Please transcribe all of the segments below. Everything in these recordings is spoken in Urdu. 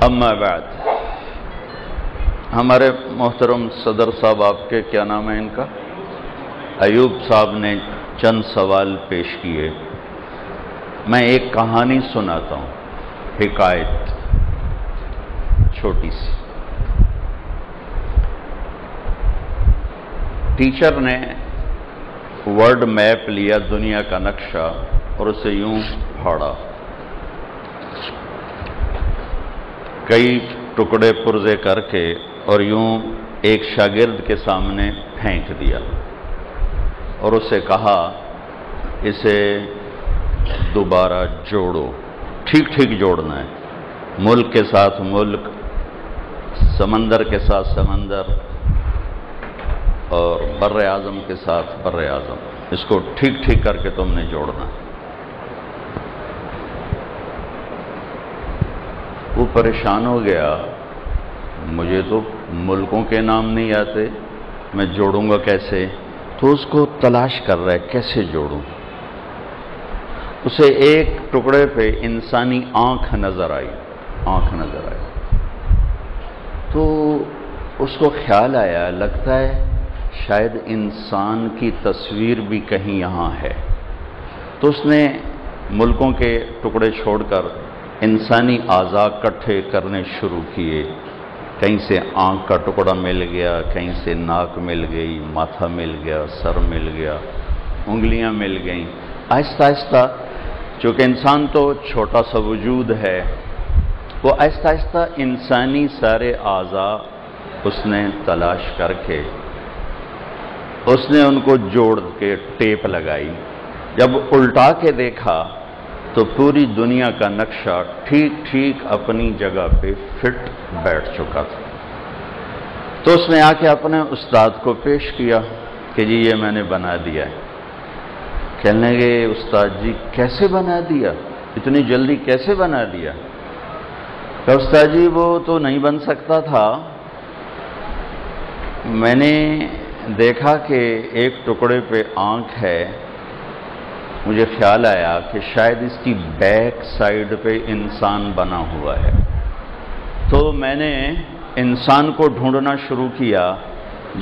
اما بعد، ہمارے محترم صدر صاحب، آپ کے کیا نام ہے ان کا، ایوب صاحب نے چند سوال پیش کیے. میں ایک کہانی سناتا ہوں، حکایت چھوٹی سی. ٹیچر نے ورلڈ میپ لیا، دنیا کا نقشہ، اور اسے یوں پھاڑا، کئی ٹکڑے پرزے کر کے، اور یوں ایک شاگرد کے سامنے پھینک دیا اور اسے کہا اسے دوبارہ جوڑو، ٹھیک ٹھیک جوڑنا ہے، ملک کے ساتھ ملک، سمندر کے ساتھ سمندر، اور بر اعظم کے ساتھ بر اعظم، اس کو ٹھیک ٹھیک کر کے تم نے جوڑنا. وہ پریشان ہو گیا، مجھے تو ملکوں کے نام نہیں آتے، میں جوڑوں گا کیسے؟ تو اس کو تلاش کر رہا ہے کیسے جوڑوں. اسے ایک ٹکڑے پہ انسانی آنکھ نظر آئی، تو اس کو خیال آیا، لگتا ہے شاید انسان کی تصویر بھی کہیں یہاں ہے. تو اس نے ملکوں کے ٹکڑے چھوڑ کر انسانی اعضاء اکٹھے کرنے شروع کیے. کہیں سے آنکھ کا ٹکڑا مل گیا، کہیں سے ناک مل گئی، ماتھا مل گیا، سر مل گیا، انگلیاں مل گئیں. آہستہ آہستہ، چونکہ انسان تو چھوٹا سا وجود ہے، وہ آہستہ آہستہ انسانی سارے اعضاء اس نے تلاش کر کے اس نے ان کو جوڑ کے ٹیپ لگائی. جب الٹا کے دیکھا تو پوری دنیا کا نقشہ ٹھیک ٹھیک اپنی جگہ پہ فٹ بیٹھ چکا تھا. تو اس نے آ کے اپنے استاد کو پیش کیا کہ جی یہ میں نے بنا دیا ہے. کہنے لگے استاد جی کیسے بنا دیا، اتنی جلدی کیسے بنا دیا؟ کہ استاد جی وہ تو نہیں بن سکتا تھا، میں نے دیکھا کہ ایک ٹکڑے پہ آنکھ ہے، مجھے خیال آیا کہ شاید اس کی بیک سائیڈ پہ انسان بنا ہوا ہے. تو میں نے انسان کو ڈھونڈنا شروع کیا.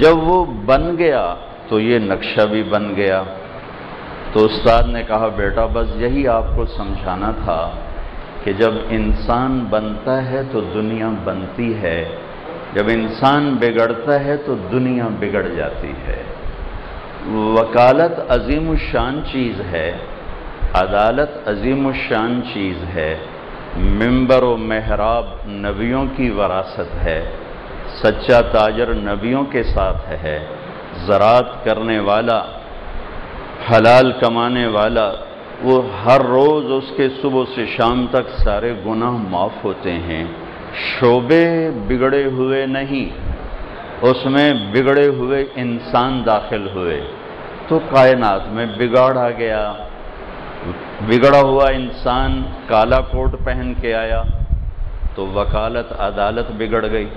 جب وہ بن گیا تو یہ نقشہ بھی بن گیا. تو استاد نے کہا بیٹا بس یہی آپ کو سمجھانا تھا کہ جب انسان بنتا ہے تو دنیا بنتی ہے، جب انسان بگڑتا ہے تو دنیا بگڑ جاتی ہے. وکالت عظیم الشان چیز ہے، عدالت عظیم الشان چیز ہے، منبر و محراب نبیوں کی وراثت ہے، سچا تاجر نبیوں کے ساتھ ہے، زراعت کرنے والا، حلال کمانے والا، وہ ہر روز اس کے صبح سے شام تک سارے گناہ معاف ہوتے ہیں. شعبے بگڑے ہوئے نہیں، اس میں بگڑے ہوئے انسان داخل ہوئے تو کائنات میں بگاڑ آ گیا. بگڑا ہوا انسان کالا کوٹ پہن کے آیا تو وکالت عدالت بگڑ گئی.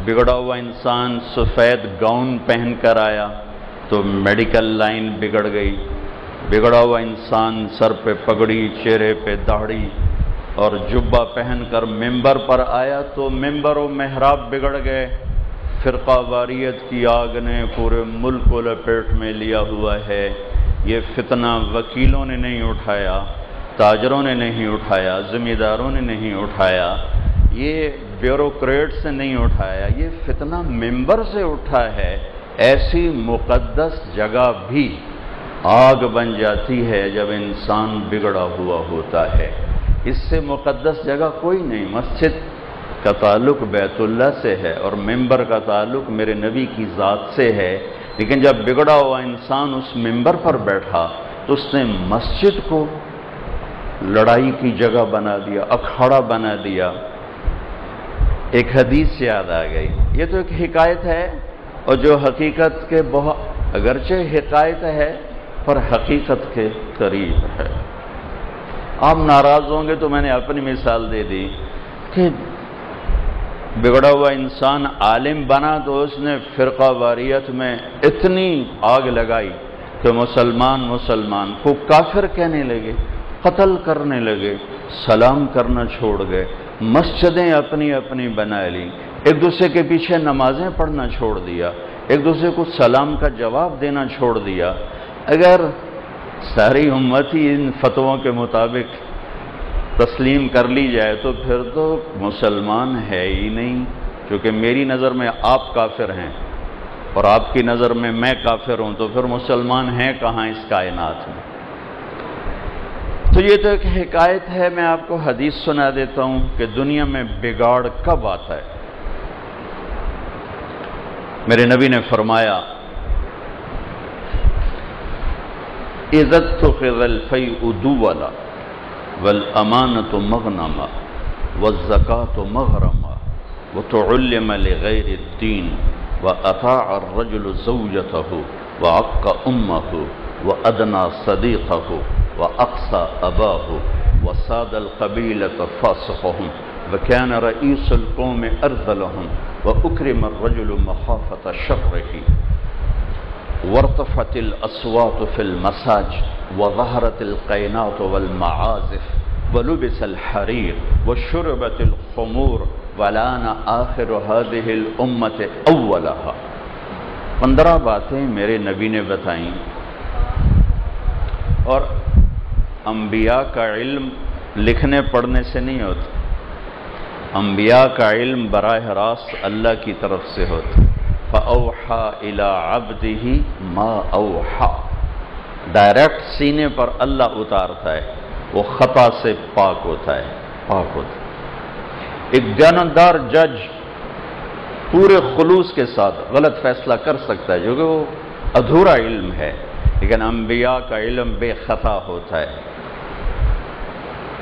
بگڑا ہوا انسان سفید گاؤن پہن کر آیا تو میڈیکل لائن بگڑ گئی. بگڑا ہوا انسان سر پہ پگڑی، چہرے پہ داڑھی اور جبہ پہن کر ممبر پر آیا تو ممبر و محراب بگڑ گئے. فرقہ واریت کی آگ نے پورے ملک کو لپیٹ میں لیا ہوا ہے. یہ فتنہ وکیلوں نے نہیں اٹھایا، تاجروں نے نہیں اٹھایا، ذمہ داروں نے نہیں اٹھایا، یہ بیوروکریٹس نے نہیں اٹھایا، یہ فتنہ ممبر سے اٹھا ہے. ایسی مقدس جگہ بھی آگ بن جاتی ہے جب انسان بگڑا ہوا ہوتا ہے. اس سے مقدس جگہ کوئی نہیں. مسجد کا تعلق بیت اللہ سے ہے اور ممبر کا تعلق میرے نبی کی ذات سے ہے. لیکن جب بگڑا ہوا انسان اس ممبر پر بیٹھا تو اس نے مسجد کو لڑائی کی جگہ بنا دیا، اکھاڑا بنا دیا. ایک حدیث یاد آ گئی. یہ تو ایک حکایت ہے اور جو حقیقت کے بہت اگرچہ حکایت ہے پر حقیقت کے قریب ہے. آپ ناراض ہوں گے تو میں نے اپنی مثال دے دی کہ بگڑا ہوا انسان عالم بنا تو اس نے فرقہ واریت میں اتنی آگ لگائی کہ مسلمان کو کافر کہنے لگے، قتل کرنے لگے، سلام کرنا چھوڑ گئے. مسجدیں اپنی اپنی بنا لی، ایک دوسرے کے پیچھے نمازیں پڑھنا چھوڑ دیا، ایک دوسرے کو سلام کا جواب دینا چھوڑ دیا۔ اگر ساری امت ہی ان فتووں کے مطابق تسلیم کر لی جائے تو پھر تو مسلمان ہے ہی نہیں، کیونکہ میری نظر میں آپ کافر ہیں اور آپ کی نظر میں میں کافر ہوں، تو پھر مسلمان ہیں کہاں اس کائنات میں؟ تو یہ تو ایک حکایت ہے، میں آپ کو حدیث سنا دیتا ہوں کہ دنیا میں بگاڑ کب آتا ہے۔ میرے نبی نے فرمایا اذا اتخذ الفیء دولا والامانۃ مغنما والزکاۃ مغرما وتعلم لغیر الدین واطاع الرجل زوجته وعق امه وادنى صديقه واقصى اباه وساد القبيلة فاسقهم وكان رئيس القوم ارذلهم واكرم الرجل مخافة شره وارتفعت الاصوات في المساجد وظهرت القينات والمعازف ولبس الحرير وشربت الخمور ولان آخر هذه الامة اولها۔ 15 باتیں میرے نبی نے بتائیں، اور انبیاء کا علم لکھنے پڑھنے سے نہیں ہوتا، انبیاء کا علم براہ راست اللہ کی طرف سے ہوتا۔ فَأَوْحَى إِلَىٰ عَبْدِهِ مَا أَوْحَى، ڈائریکٹ سینے پر اللہ اتارتا ہے، وہ خطا سے پاک ہوتا ہے، پاک ہوتا ہے۔ ایک دیانتدار جج پورے خلوص کے ساتھ غلط فیصلہ کر سکتا ہے، جو کہ وہ ادھورا علم ہے، لیکن انبیاء کا علم بے خطا ہوتا ہے۔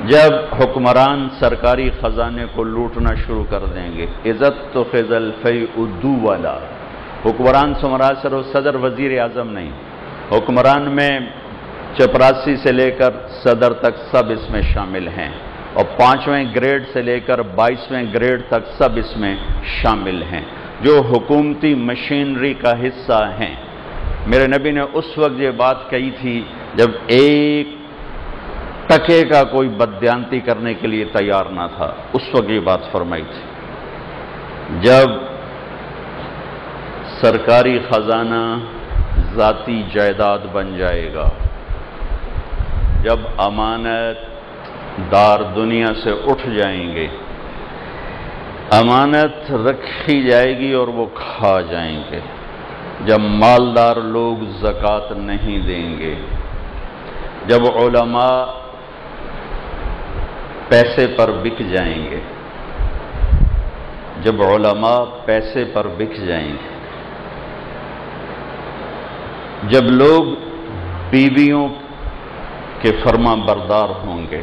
جب حکمران سرکاری خزانے کو لوٹنا شروع کر دیں گے، اذا اتخذ الفیء دولا، حکمران سے مراد صرف صدر وزیر اعظم نہیں، حکمران میں چپراسی سے لے کر صدر تک سب اس میں شامل ہیں، اور 5ویں گریڈ سے لے کر 22ویں گریڈ تک سب اس میں شامل ہیں، جو حکومتی مشینری کا حصہ ہیں۔ میرے نبی نے اس وقت یہ بات کہی تھی جب ایک ٹکے کا کوئی بددیانتی کرنے کے لیے تیار نہ تھا، اس وقت یہ بات فرمائی تھی۔ جب سرکاری خزانہ ذاتی جائیداد بن جائے گا، جب امانت دار دنیا سے اٹھ جائیں گے، امانت رکھی جائے گی اور وہ کھا جائیں گے، جب مالدار لوگ زکوٰۃ نہیں دیں گے، جب علماء پیسے پر بک جائیں گے، جب علماء پیسے پر بک جائیں گے، جب لوگ بیویوں کے فرما بردار ہوں گے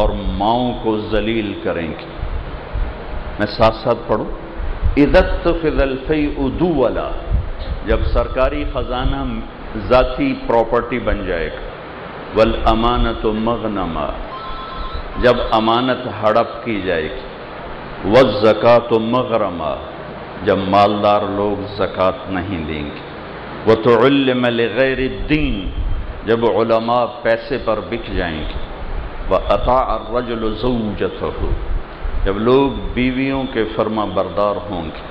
اور ماؤں کو ذلیل کریں گے۔ میں ساتھ ساتھ پڑھوں، اذا اتخذ الفیء دولا، جب سرکاری خزانہ ذاتی پراپرٹی بن جائے گا، والامانۃ مغنما، جب امانت ہڑپ کی جائے گی، والزکاۃ مغرما، جب مالدار لوگ زکوٰۃ نہیں دیں گے، وتعلم لغیر الدین، جب علماء پیسے پر بک جائیں گے، واطاع الرجل زوجته، جب لوگ بیویوں کے فرما بردار ہوں گے،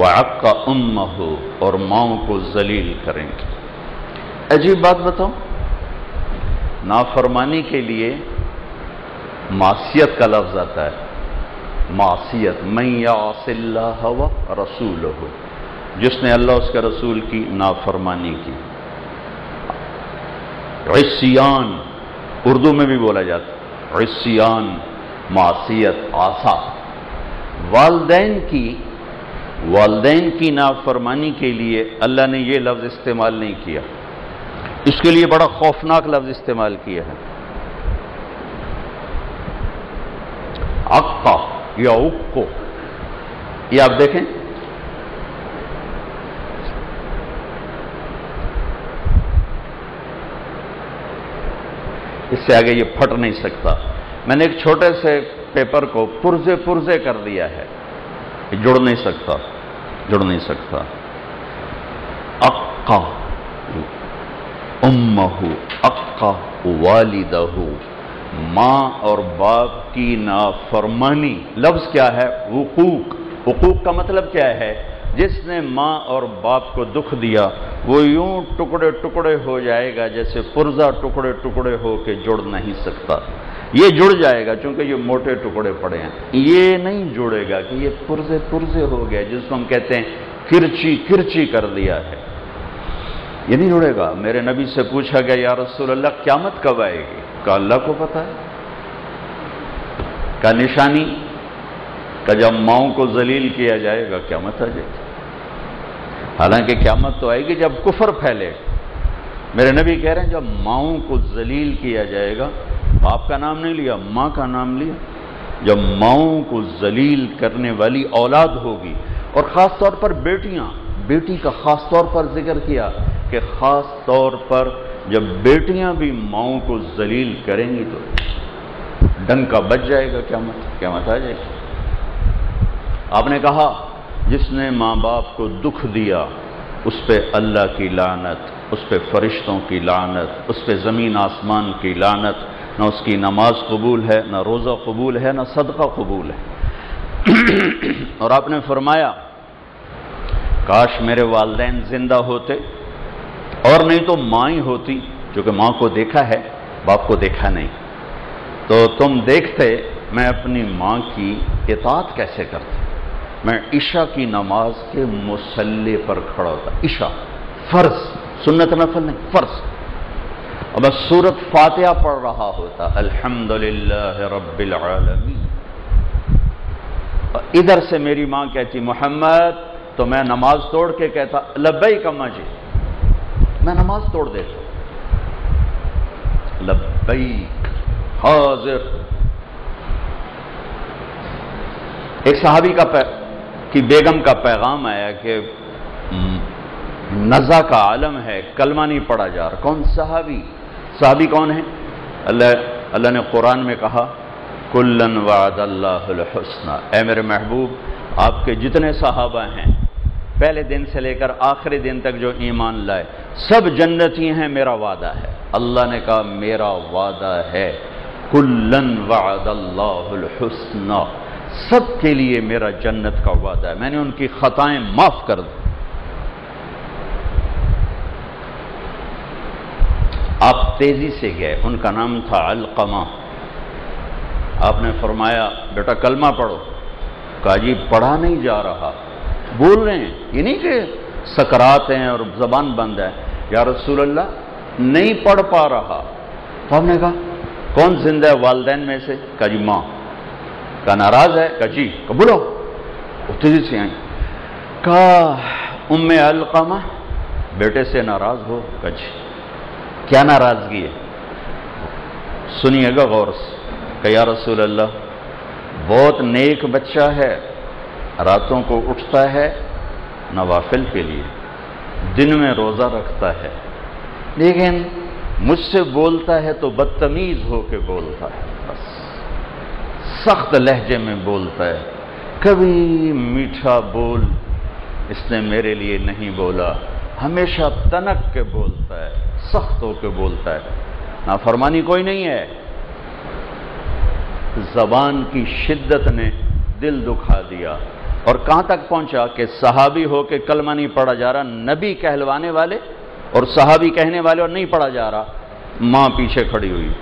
وعق امه، اور ماؤں کو ذلیل کریں گے۔ عجیب بات بتاؤں، نافرمانی کے لیے معصیت کا لفظ آتا ہے، معصیت، من یعص اللہ ورسولہ، جس نے اللہ اس کے رسول کی نافرمانی کی۔ عصیان اردو میں بھی بولا جاتا ہے، عصیان، معصیت، عصا۔ والدین کی نافرمانی کے لیے اللہ نے یہ لفظ استعمال نہیں کیا، اس کے لیے بڑا خوفناک لفظ استعمال کیا ہے، عقا یا عقو۔ یہ آپ دیکھیں، اس سے آگے یہ پھٹ نہیں سکتا۔ میں نے ایک چھوٹے سے پیپر کو پرزے کر دیا ہے، یہ جڑ نہیں سکتا۔ عقا امہ، عقا والدہ، ماں اور باپ کی نافرمانی، لفظ کیا ہے؟ حقوق۔ حقوق کا مطلب کیا ہے؟ جس نے ماں اور باپ کو دکھ دیا وہ یوں ٹکڑے ٹکڑے ہو جائے گا جیسے پرزہ ٹکڑے ٹکڑے ہو کے جڑ نہیں سکتا۔ یہ جڑ جائے گا چونکہ یہ موٹے ٹکڑے پڑے ہیں، یہ نہیں جڑے گا کہ یہ پرزے پرزے ہو گئے جس کو ہم کہتے ہیں کرچی کرچی کر دیا ہے، یہ نہیں جڑے گا۔ میرے نبی سے پوچھا گیا یا رسول اللہ قیامت کب آئے گی؟ کہا اللہ کو پتہ ہے۔ کا نشانی کہ جب ماؤں کو ذلیل کیا جائے گا قیامت آ جائے گی۔ حالانکہ قیامت تو آئے گی جب کفر پھیلے گا۔ میرے نبی کہہ رہے ہیں جب ماؤں کو ذلیل کیا جائے گا، باپ کا نام نہیں لیا، ماں کا نام لیا، جب ماؤں کو ذلیل کرنے والی اولاد ہوگی، اور خاص طور پر بیٹیاں، بیٹی کا خاص طور پر ذکر کیا کہ خاص طور پر جب بیٹیاں بھی ماؤں کو ذلیل کریں گی تو ڈنکا بچ جائے گا، قیامت آ جائے گی۔ آپ نے کہا جس نے ماں باپ کو دکھ دیا اس پہ اللہ کی لعنت، اس پہ فرشتوں کی لعنت، اس پہ زمین آسمان کی لعنت، نہ اس کی نماز قبول ہے، نہ روزہ قبول ہے، نہ صدقہ قبول ہے۔ اور آپ نے فرمایا کاش میرے والدین زندہ ہوتے، اور نہیں تو ماں ہی ہوتی، کیونکہ ماں کو دیکھا ہے باپ کو دیکھا نہیں، تو تم دیکھتے میں اپنی ماں کی اطاعت کیسے کرتا، میں عشاء کی نماز کے مصلی پر کھڑا ہوتا، عشاء فرض، سنت نفل نہیں، فرض، اور بس سورۃ فاتحہ پڑھ رہا ہوتا، الحمدللہ رب العالمین۔ ادھر سے میری ماں کہتی محمد، تو میں نماز توڑ کے کہتا لبیک اماں جی، میں نماز توڑ دیتا، لبیک حاضر۔ ایک صحابی کی بیگم کا پیغام آیا کہ نزا کا عالم ہے، کلمہ نہیں پڑھا جا رہا۔ کون صحابی کون ہے؟ اللہ نے قرآن میں کہا کلن وعد اللہ الحسنى، اے میرے محبوب آپ کے جتنے صحابہ ہیں پہلے دن سے لے کر آخری دن تک جو ایمان لائے سب جنتی ہیں، میرا وعدہ ہے۔ اللہ نے کہا میرا وعدہ ہے، کلن وعد اللہ الحسنى، سب کے لیے میرا جنت کا وعدہ ہے، میں نے ان کی خطائیں معاف کر دی۔ آپ تیزی سے گئے، ان کا نام تھا علقمہ۔ آپ نے فرمایا بیٹا کلمہ پڑھو، کہا جی پڑھا نہیں جا رہا، بول رہے ہیں، یہ نہیں کہ سکرات ہیں اور زبان بند ہے، یا رسول اللہ نہیں پڑھ پا رہا۔ تو ہم نے کہا کون زندہ ہے والدین میں سے؟ کہا جی ماں۔ کہا ناراض ہے؟ کہا جی۔ کہا بولو، وہ تیزی سے آئیں۔ کہا ام علقمہ بیٹے سے ناراض ہو؟ کہا جی۔ کیا ناراضگی ہے؟ سنیے گا غور سے۔ کہ یا رسول اللہ بہت نیک بچہ ہے، راتوں کو اٹھتا ہے نوافل کے لیے، دن میں روزہ رکھتا ہے، لیکن مجھ سے بولتا ہے تو بدتمیز ہو کے بولتا ہے، بس سخت لہجے میں بولتا ہے، کبھی میٹھا بول اس نے میرے لیے نہیں بولا، ہمیشہ تنک کے بولتا ہے، سخت ہو کے بولتا ہے، نافرمانی کوئی نہیں ہے۔ زبان کی شدت نے دل دکھا دیا، اور کہاں تک پہنچا کہ صحابی ہو کے کلمہ نہیں پڑھا جا رہا، نبی کہلوانے والے اور صحابی کہنے والے اور نہیں پڑھا جا رہا، ماں پیچھے کھڑی ہوئی۔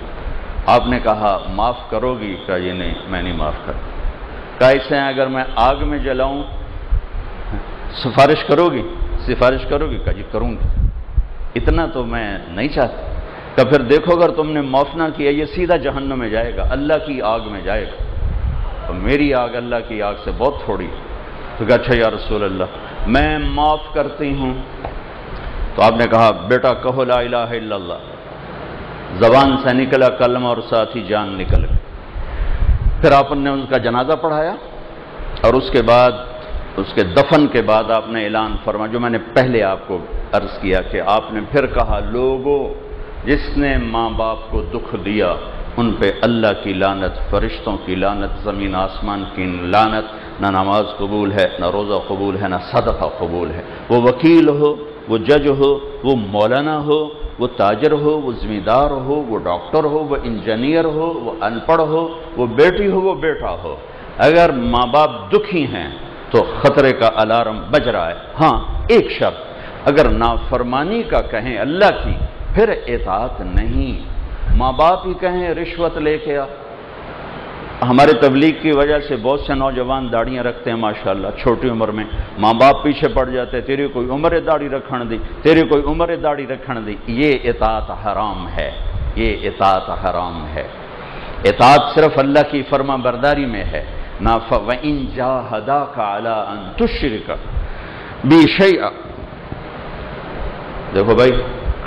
آپ نے کہا معاف کرو گی؟ کہا یہ نہیں میں نہیں معاف کرتا۔ کہا اسے اگر میں آگ میں جلاؤں سفارش کرو گی؟ سفارش کرو گی؟ کہا جی کروں گی، اتنا تو میں نہیں چاہتا۔ کہ پھر دیکھو اگر تم نے معاف نہ کیا یہ سیدھا جہنم میں جائے گا، اللہ کی آگ میں جائے گا، اور میری آگ اللہ کی آگ سے بہت تھوڑی۔ تو کہا اچھا یا رسول اللہ میں معاف کرتی ہوں۔ تو آپ نے کہا بیٹا کہو لا الہ الا اللہ، زبان سے نکلا کلمہ اور ساتھ ہی جان نکل گئی۔ پھر آپ نے ان کا جنازہ پڑھایا، اور اس کے بعد اس کے دفن کے بعد آپ نے اعلان فرمایا جو میں نے پہلے آپ کو عرض کیا کہ آپ نے پھر کہا لوگوں جس نے ماں باپ کو دکھ دیا ان پہ اللہ کی لعنت، فرشتوں کی لعنت، زمین آسمان کی لعنت، نہ نماز قبول ہے، نہ روزہ قبول ہے، نہ صدقہ قبول ہے، وہ وکیل ہو وہ جج ہو، وہ مولانا ہو، وہ تاجر ہو، وہ زمیندار ہو، وہ ڈاکٹر ہو، وہ انجینئر ہو، وہ ان پڑھ ہو، وہ بیٹی ہو، وہ بیٹا ہو، اگر ماں باپ دکھی ہیں تو خطرے کا الارم بج رہا ہے۔ ہاں ایک شرط، اگر نافرمانی کا کہیں اللہ کی پھر اطاعت نہیں، ماں باپ ہی کہیں رشوت لے کے آ۔ ہمارے تبلیغ کی وجہ سے بہت سے نوجوان داڑیاں رکھتے ہیں ماشاءاللہ چھوٹی عمر میں، ماں باپ پیچھے پڑ جاتے ہیں، تیری کوئی عمر داڑھی رکھن دی، تیری کوئی عمر داڑھی رکھن دی۔ یہ اطاعت حرام ہے، یہ اطاعت حرام ہے۔ اطاعت صرف اللہ کی فرما برداری میں ہے۔ وَإِن جَاهَدَاكَ عَلَىٰ أَن تُشْرِكَ بِي شَيْئًا، دیکھو بھائی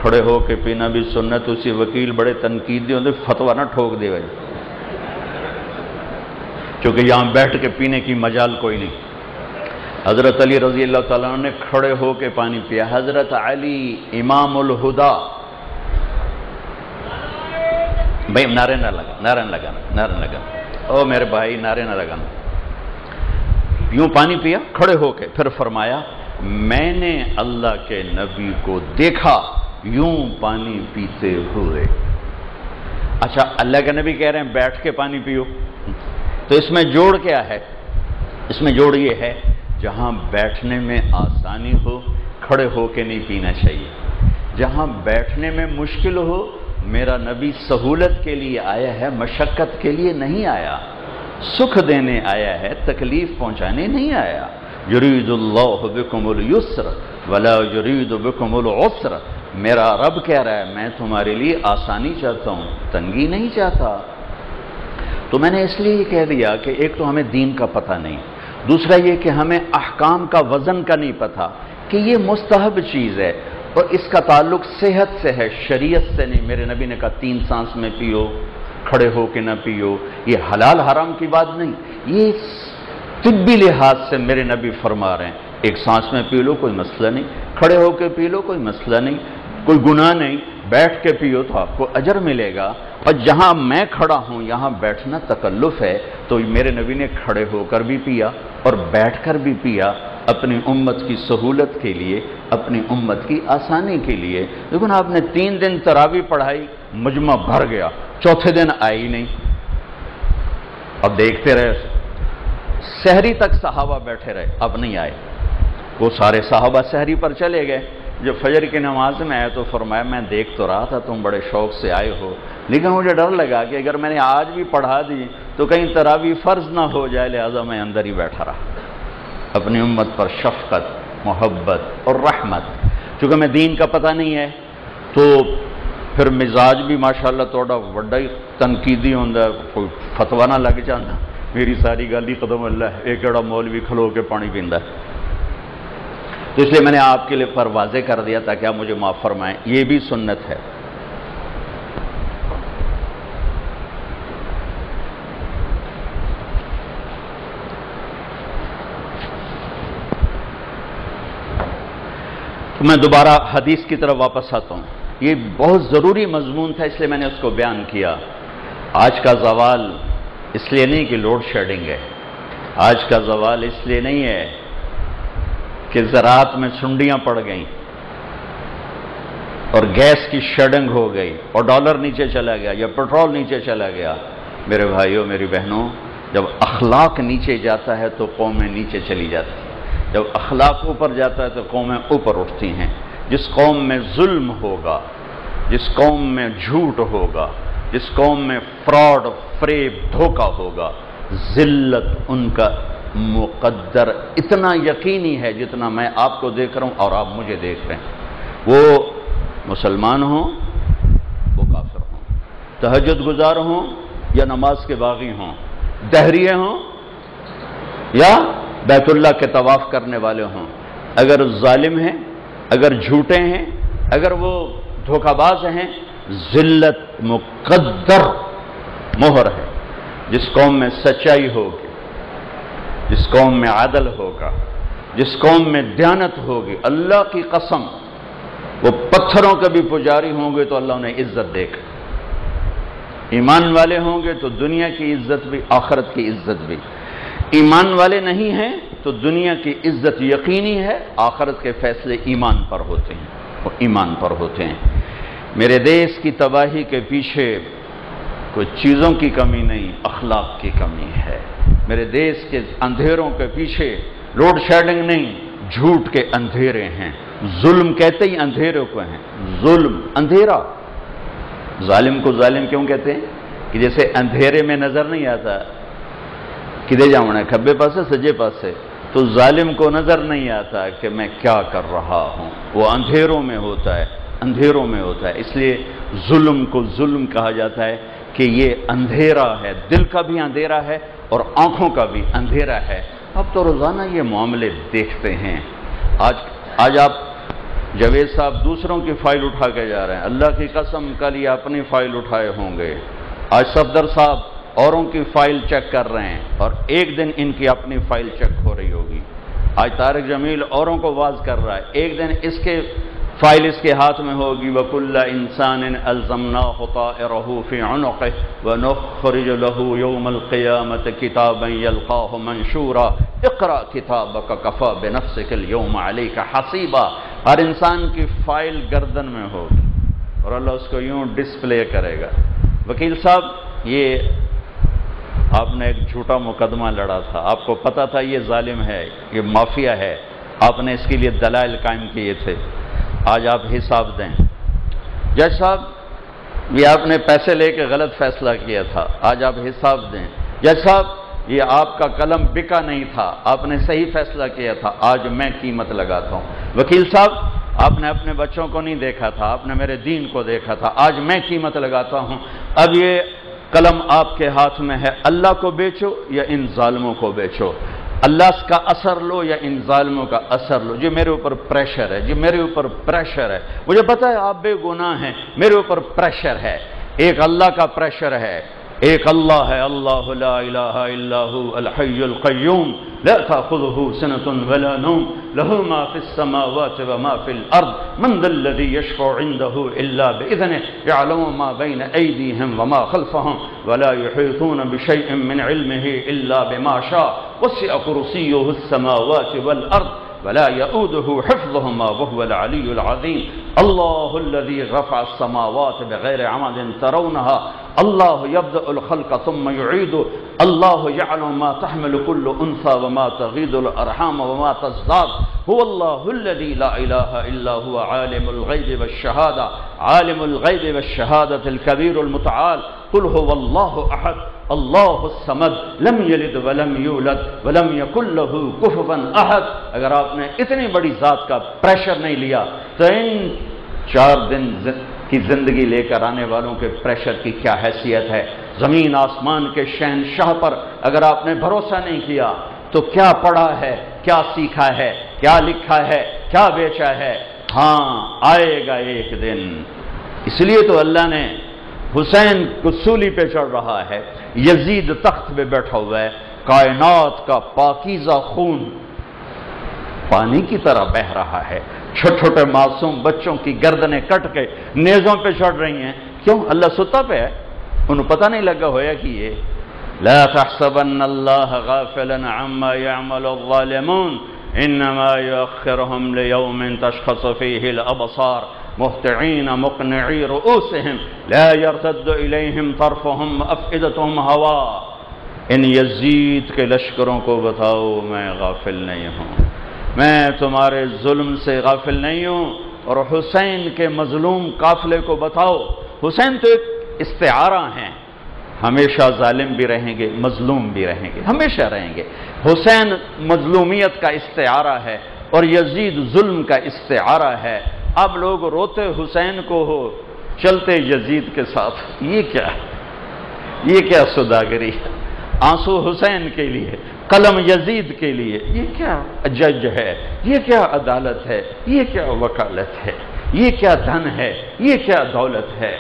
کھڑے ہو کے پینا بھی سنت، اسی وکیل بڑے تنقیدی ہوتے فتویٰ نہ ٹھوک دے بھائی، کیونکہ یہاں بیٹھ کے پینے کی مجال کوئی نہیں۔ حضرت علی رضی اللہ تعالیٰ عنہ نے کھڑے ہو کے پانی پیا، حضرت علی امام الہدا، بھائی نعرے نہ لگا، نعرے نہ لگانا، نعرے نہ لگانا، او میرے بھائی نعرے نہ لگانا۔ یوں پانی پیا کھڑے ہو کے، پھر فرمایا میں نے اللہ کے نبی کو دیکھا یوں پانی پیتے ہوئے۔ اچھا اللہ کے نبی کہہ رہے ہیں بیٹھ کے پانی پیو، تو اس میں جوڑ کیا ہے؟ اس میں جوڑ یہ ہے جہاں بیٹھنے میں آسانی ہو کھڑے ہو کے نہیں پینا چاہیے، جہاں بیٹھنے میں مشکل ہو میرا نبی سہولت کے لیے آیا ہے، مشقت کے لیے نہیں آیا، سکھ دینے آیا ہے، تکلیف پہنچانے نہیں آیا۔ یرید اللہ بکم اليسر ولا یرید بکم العسر، میرا رب کہہ رہا ہے میں تمہارے لیے آسانی چاہتا ہوں، تنگی نہیں چاہتا۔ تو میں نے اس لیے یہ کہہ دیا کہ ایک تو ہمیں دین کا پتہ نہیں، دوسرا یہ کہ ہمیں احکام کا وزن کا نہیں پتہ کہ یہ مستحب چیز ہے اور اس کا تعلق صحت سے ہے، شریعت سے نہیں۔ میرے نبی نے کہا 3 سانس میں پیو، کھڑے ہو کے نہ پیو، یہ حلال حرام کی بات نہیں، یہ طبی لحاظ سے میرے نبی فرما رہے ہیں 1 سانس میں پی لو کوئی مسئلہ نہیں، کھڑے ہو کے پی لو کوئی مسئلہ نہیں، کوئی گناہ نہیں، بیٹھ کے پیو تو آپ کو اجر ملے گا۔ اور جہاں میں کھڑا ہوں یہاں بیٹھنا تکلف ہے، تو میرے نبی نے کھڑے ہو کر بھی پیا اور بیٹھ کر بھی پیا، اپنی امت کی سہولت کے لیے، اپنی امت کی آسانی کے لیے۔ لیکن آپ نے 3 دن تراویح پڑھائی، مجمع بھر گیا، چوتھے دن آئی نہیں۔ اب دیکھتے رہے، سحری تک صحابہ بیٹھے رہے، اب نہیں آئے۔ وہ سارے صحابہ سحری پر چلے گئے۔ جب فجر کی نماز میں آئے تو فرمایا میں دیکھ تو رہا تھا تم بڑے شوق سے آئے ہو، لیکن مجھے ڈر لگا کہ اگر میں نے آج بھی پڑھا دی تو کہیں تراویح فرض نہ ہو جائے، لہذا میں اندر ہی بیٹھا رہا۔ اپنی امت پر شفقت، محبت اور رحمت، چونکہ میں دین کا پتہ نہیں ہے تو پھر مزاج بھی ماشاءاللہ تھوڑا بڑا ہی تنقیدی ہوندا، کوئی فتویٰ نہ لگ جانا، میری ساری گل ہی قدم اللہ ہے، ایک جڑا مولوی کھلو کے پانی پیندا ہے۔ تو اس لیے میں نے آپ کے لیے پر واضح کر دیا تاکہ آپ مجھے معاف فرمائیں، یہ بھی سنت ہے۔ تو میں دوبارہ حدیث کی طرف واپس آتا ہوں، یہ بہت ضروری مضمون تھا اس لیے میں نے اس کو بیان کیا۔ آج کا زوال اس لیے نہیں کہ لوڈ شیڈنگ ہے، آج کا زوال اس لیے نہیں ہے کہ زراعت میں سنڈیاں پڑ گئیں اور گیس کی شیڈنگ ہو گئی اور ڈالر نیچے چلا گیا یا پیٹرول نیچے چلا گیا۔ میرے بھائیوں میری بہنوں، جب اخلاق نیچے جاتا ہے تو قومیں نیچے چلی جاتی ہیں، جب اخلاق اوپر جاتا ہے تو قومیں اوپر اٹھتی ہیں۔ جس قوم میں ظلم ہوگا، جس قوم میں جھوٹ ہوگا، جس قوم میں فراڈ، فریب، دھوکہ ہوگا، ذلت ان کا مقدر اتنا یقینی ہے جتنا میں آپ کو دیکھ رہا ہوں اور آپ مجھے دیکھ رہے ہیں۔ وہ مسلمان ہوں، وہ کافر ہوں، تہجد گزار ہوں یا نماز کے باغی ہوں، دہریے ہوں یا بیت اللہ کے طواف کرنے والے ہوں، اگر ظالم ہیں، اگر جھوٹے ہیں، اگر وہ دھوکہ باز ہیں، ذلت مقدر مہر ہے۔ جس قوم میں سچائی ہوگی، جس قوم میں عدل ہوگا، جس قوم میں دیانت ہوگی، اللہ کی قسم وہ پتھروں کے بھی پجاری ہوں گے تو اللہ انہیں عزت دے گا۔ ایمان والے ہوں گے تو دنیا کی عزت بھی، آخرت کی عزت بھی۔ ایمان والے نہیں ہیں تو دنیا کی عزت یقینی ہے، آخرت کے فیصلے ایمان پر ہوتے ہیں، وہ ایمان پر ہوتے ہیں۔ میرے دیش کی تباہی کے پیچھے کوئی چیزوں کی کمی نہیں، اخلاق کی کمی ہے۔ میرے دیش کے اندھیروں کے پیچھے لوڈ شیڈنگ نہیں، جھوٹ کے اندھیرے ہیں۔ ظلم کہتے ہی اندھیرے کو ہیں، ظلم اندھیرا۔ ظالم کو ظالم کیوں کہتے ہیں؟ کہ جیسے اندھیرے میں نظر نہیں آتا، کدے جاؤں ہے کھبے پاسے سجے پاسے، تو ظالم کو نظر نہیں آتا کہ میں کیا کر رہا ہوں، وہ اندھیروں میں ہوتا ہے، اندھیروں میں ہوتا ہے۔ اس لیے ظلم کو ظلم کہا جاتا ہے کہ یہ اندھیرا ہے، دل کا بھی اندھیرا ہے اور آنکھوں کا بھی اندھیرا ہے۔ اب تو روزانہ یہ معاملے دیکھتے ہیں۔ آج آپ جاوید صاحب دوسروں کی فائل اٹھا کے جا رہے ہیں، اللہ کی قسم کل یہ اپنی فائل اٹھائے ہوں گے۔ آج صفدر صاحب اوروں کی فائل چیک کر رہے ہیں اور ایک دن ان کی اپنی فائل چیک ہو رہی ہوگی۔ آج طارق جمیل اوروں کو واز کر رہا ہے، ایک دن اس کے فائل اس کے ہاتھ میں ہوگی۔ وَكُلَّ إِنسَانٍ أَلْزَمْنَاهُ طَائِرَهُ فِي عُنُقِهِ وَنُخْرِجُ لَهُ يَوْمَ الْقِيَامَةِ كِتَابًا يَلْقَاهُ مَنشُورًا اقْرَأْ كِتَابَكَ كَفَىٰ بِنَفْسِكَ الْيَوْمَ عَلَيْكَ حَصِيبًا۔ ہر انسان کی فائل گردن میں ہوگی اور اللہ اس کو یوں ڈسپلے کرے گا۔ وکیل صاحب، یہ آپ نے ایک جھوٹا مقدمہ لڑا تھا، آپ کو پتا تھا یہ ظالم ہے، یہ مافیا ہے، آپ نے اس کے لیے دلائل قائم کیے تھے، آج آپ حساب دیں۔ جج صاحب، یہ آپ نے پیسے لے کے غلط فیصلہ کیا تھا، آج آپ حساب دیں۔ جج صاحب، یہ آپ کا قلم بکا نہیں تھا، آپ نے صحیح فیصلہ کیا تھا، آج میں قیمت لگاتا ہوں۔ وکیل صاحب، آپ نے اپنے بچوں کو نہیں دیکھا تھا، آپ نے میرے دین کو دیکھا تھا، آج میں قیمت لگاتا ہوں۔ اب یہ قلم آپ کے ہاتھ میں ہے، اللہ کو بیچو یا ان ظالموں کو بیچو، اللہ کا اثر لو یا ان ظالموں کا اثر لو۔ جی میرے اوپر پریشر ہے، جی میرے اوپر پریشر ہے، مجھے پتا ہے آپ بے گناہ ہیں، میرے اوپر پریشر ہے۔ ایک اللہ کا پریشر ہے، ایک اللہ ہے، اللہ لا الہ الا هو الحی القیوم لا تأخذه سنة ولا نوم له ما في السماوات وما في الأرض من ذا الذي يشفع عنده إلا بإذنه يعلم ما بين أيديهم وما خلفهم ولا يحيطون بشيء من علمه إلا بما شاء وسع كرسيه السماوات والأرض ولا يؤوده حفظهما وهو العلي العظيم الله الذي رفع السماوات بغير عمد ترونها الله يبدأ الخلق ثم يعيده الله يعلم ما تحمل كل أنثى وما تغيض الأرحام وما تزداد هو الله الذي لا إله إلا هو عالم الغيب والشهادة عالم الغيب والشهادة الكبير المتعال قل هو الله أحد اللہ الصمد لم یلد ولم یولد ولم یکن لہ کفوا احد۔ اگر آپ نے اتنی بڑی ذات کا پریشر نہیں لیا تو ان 4 دن کی زندگی لے کر آنے والوں کے پریشر کی کیا حیثیت ہے۔ زمین آسمان کے شہنشاہ پر اگر آپ نے بھروسہ نہیں کیا تو کیا پڑھا ہے، کیا سیکھا ہے، کیا لکھا ہے، کیا بیچا ہے؟ ہاں آئے گا ایک دن۔ اس لیے تو اللہ نے حسین کو سولی پہ چڑھ رہا ہے، یزید تخت پہ بیٹھا ہوا ہے، کائنات کا پاکیزہ خون پانی کی طرح بہہ رہا ہے، چھوٹے چھوٹے معصوم بچوں کی گردنیں کٹ کے نیزوں پہ چڑھ رہی ہیں۔ کیوں؟ اللہ ستا پہ ہے، انہوں پتہ نہیں لگا ہویا کہ یہ لا تحسبن اللہ غافلا عما يعمل الظالمون انما يؤخرهم ليوم تشخص فيه الابصار مهطعين مقنعي رؤوسهم لا يرتد اليهم طرفهم وافئدتهم هواء۔ ان یزید کے لشکروں کو بتاؤ میں غافل نہیں ہوں، میں تمہارے ظلم سے غافل نہیں ہوں۔ اور حسین کے مظلوم قافلے کو بتاؤ، حسین تو ایک استعارہ ہیں، ہمیشہ ظالم بھی رہیں گے، مظلوم بھی رہیں گے، ہمیشہ رہیں گے۔ حسین مظلومیت کا استعارہ ہے اور یزید ظلم کا استعارہ ہے۔ اب لوگ روتے حسین کو ہو، چلتے یزید کے ساتھ، یہ کیا سوداگری ہے؟ آنسو حسین کے لیے، قلم یزید کے لیے، یہ کیا جج ہے، یہ کیا عدالت ہے، یہ کیا وکالت ہے، یہ کیا دھن ہے، یہ کیا دولت ہے؟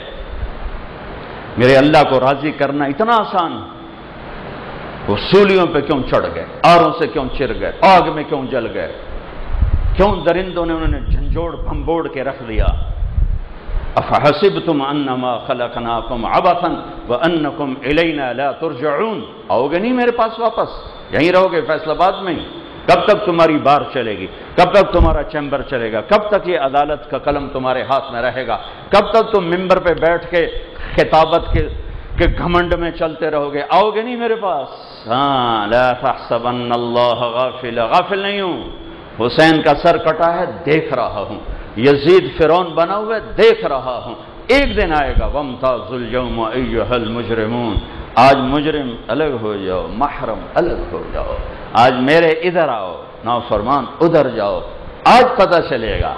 میرے اللہ کو راضی کرنا اتنا آسان؟ وہ سولیوں پہ کیوں چڑھ گئے، آروں سے کیوں چر گئے، آگ میں کیوں جل گئے، کیوں درندوں نے انہوں نے جھنجھوڑ بھمبوڑ کے رکھ دیا؟ افحسبتم انما خلقناکم عبثا وانکم الینا لا ترجعون، آؤ گے نہیں میرے پاس واپس، یہیں رہو گے فیصل آباد میں؟ کب تک تمہاری بار چلے گی؟ کب تک تمہارا چیمبر چلے گا؟ کب تک یہ عدالت کا قلم تمہارے ہاتھ میں رہے گا؟ کب تک تم ممبر پہ بیٹھ کے خطابت کے گھمنڈ میں چلتے رہو گے؟ آؤ گے نہیں میرے پاس؟ ہاں، لا تحسبن اللہ غافل، غافل نہیں ہوں، حسین کا سر کٹا ہے دیکھ رہا ہوں، یزید فرعون بنا ہوا ہے دیکھ رہا ہوں، ایک دن آئے گا وامتاز اليوم ایھا المجرمون، آج مجرم الگ ہو جاؤ، محرم الگ ہو جاؤ، آج میرے ادھر آؤ، نافرمان ادھر جاؤ، آج پتہ چلے گا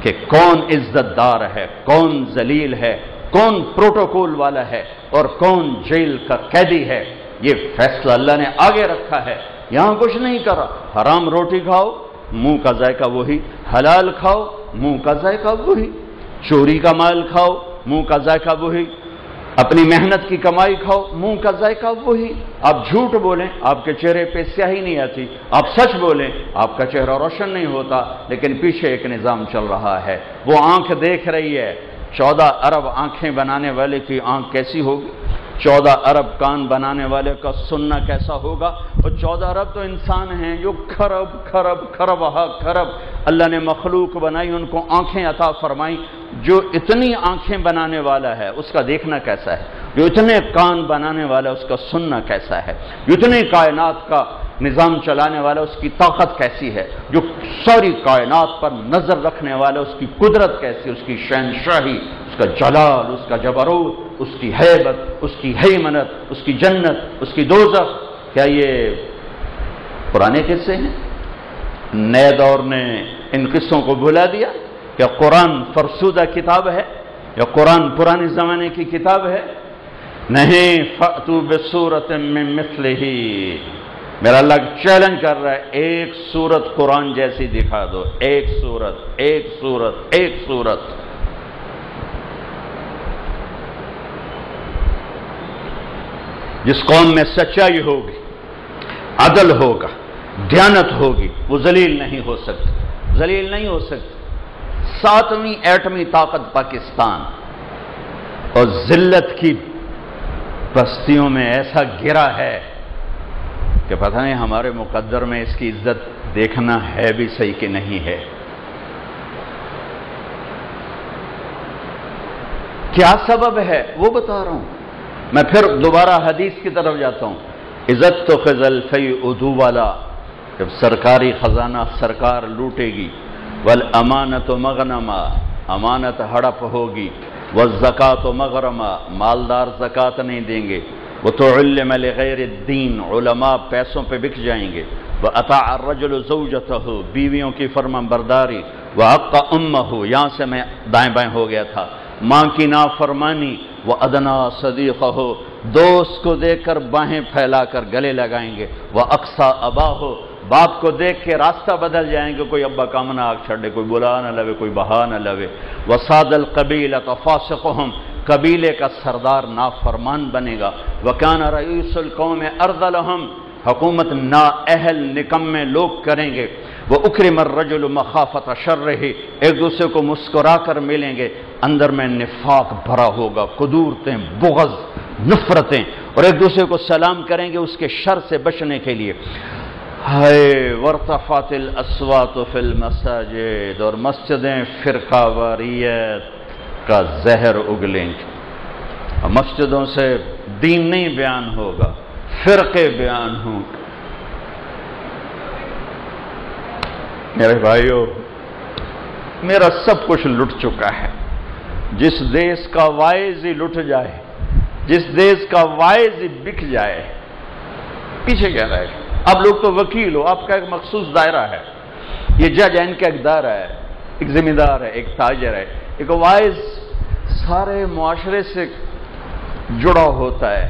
کہ کون عزت دار ہے، کون ذلیل ہے، کون پروٹوکول والا ہے اور کون جیل کا قیدی ہے۔ یہ فیصلہ اللہ نے آگے رکھا ہے، یہاں کچھ نہیں کرا۔ حرام روٹی کھاؤ، منہ کا ذائقہ وہی، حلال کھاؤ، منہ کا ذائقہ وہی، چوری کا مال کھاؤ، منہ کا ذائقہ وہی، اپنی محنت کی کمائی کھاؤ، منہ کا ذائقہ وہی۔ آپ جھوٹ بولیں، آپ کے چہرے پہ سیاہی نہیں آتی، آپ سچ بولیں، آپ کا چہرہ روشن نہیں ہوتا، لیکن پیچھے ایک نظام چل رہا ہے۔ وہ آنکھ دیکھ رہی ہے، 14 ارب آنکھیں بنانے والے کی آنکھ کیسی ہوگی، 14 ارب کان بنانے والے کا سننا کیسا ہوگا، اور 14 ارب تو انسان ہیں جو کھرب اللہ نے مخلوق بنائی، ان کو آنکھیں عطا فرمائی۔ جو اتنی آنکھیں بنانے والا ہے اس کا دیکھنا کیسا ہے، جو اتنے کان بنانے والا ہے اس کا سننا کیسا ہے، جو اتنی کائنات کا نظام چلانے والا اس کی طاقت کیسی ہے، جو ساری کائنات پر نظر رکھنے والا اس کی قدرت کیسی، اس کی شہنشاہی، اس کا جلال، اس کا جبروت، اس کی ہیبت، اس کی ہیمنت، اس کی جنت، اس کی دوزخ، کیا یہ پرانے قصے ہیں؟ نئے دور نے ان قصوں کو بھلا دیا؟ کیا قرآن فرسودہ کتاب ہے؟ یا قرآن پرانے زمانے کی کتاب ہے؟ نہیں، فَأْتُوا بِسُورَةٍ مِّن مِّثْلِهِ، میرا اللہ چیلنج کر رہا ہے، ایک سورت قرآن جیسی دکھا دو، ایک سورت، ایک سورت، ایک سورت۔ جس قوم میں سچائی ہوگی، عدل ہوگا، دیانت ہوگی، وہ ذلیل نہیں ہو سکتی، ذلیل نہیں ہو سکتی۔ 7ویں ایٹمی طاقت پاکستان، اور ذلت کی بستیوں میں ایسا گرا ہے کہ پتہ نہیں ہمارے مقدر میں اس کی عزت دیکھنا ہے بھی صحیح کہ نہیں ہے۔ کیا سبب ہے وہ بتا رہا ہوں۔ میں پھر دوبارہ حدیث کی طرف جاتا ہوں، عزت تو خزل فی ادو والا، جب سرکاری خزانہ سرکار لوٹے گی، والامانت مغنما، امانت ہڑپ ہوگی، والزکاۃ مغرما، مالدار زکوٰۃ نہیں دیں گے، وتعلم لغیر الدین، علماء پیسوں پہ بک جائیں گے، واطاع الرجل زوجته، بیویوں کی فرمان برداری، وعق امه، یہاں سے میں دائیں بائیں ہو گیا تھا، ماں کی نافرمانی، وادنا صدیقہ، دوست کو دیکھ کر باہیں پھیلا کر گلے لگائیں گے، واقصى اباہ، باپ کو دیکھ کے راستہ بدل جائیں گے، کوئی ابا کام نہ آگ چھڑے، کوئی بلا نہ لوے، کوئی بہا نہ لوے، وصاد القبیلۃ فاسقهم، قبیلے کا سردار نافرمان بنے گا، وکان رئیس القوم ارذلهم، حکومت نااہل نکمے لوگ کریں گے، وَأُكْرِمَ الرَّجُلُ مَخَافَةَ شَرِّهِ، ایک دوسرے کو مسکرا کر ملیں گے، اندر میں نفاق بھرا ہوگا، قدورتیں، بغض، نفرتیں، اور ایک دوسرے کو سلام کریں گے اس کے شر سے بچنے کے لیے۔ ہائے وارتفعت الاصوات فی المساجد، اور مسجدیں فرقہ واریت کا زہر اگلیں گے، مسجدوں سے دین نہیں بیان ہوگا، فرقے بیان ہوں۔ میرے بھائیو، میرا سب کچھ لٹ چکا ہے۔ جس دیش کا وائز ہی لٹ جائے، جس دیش کا وائز ہی بک جائے، پیچھے کیا رہے گا؟ آپ لوگ تو وکیل ہو، آپ کا ایک مخصوص دائرہ ہے، یہ جج ہے، ان کا ایک دائرہ ہے، ایک ذمہ دار ہے، ایک تاجر ہے، ایک وائز سارے معاشرے سے جڑا ہوتا ہے۔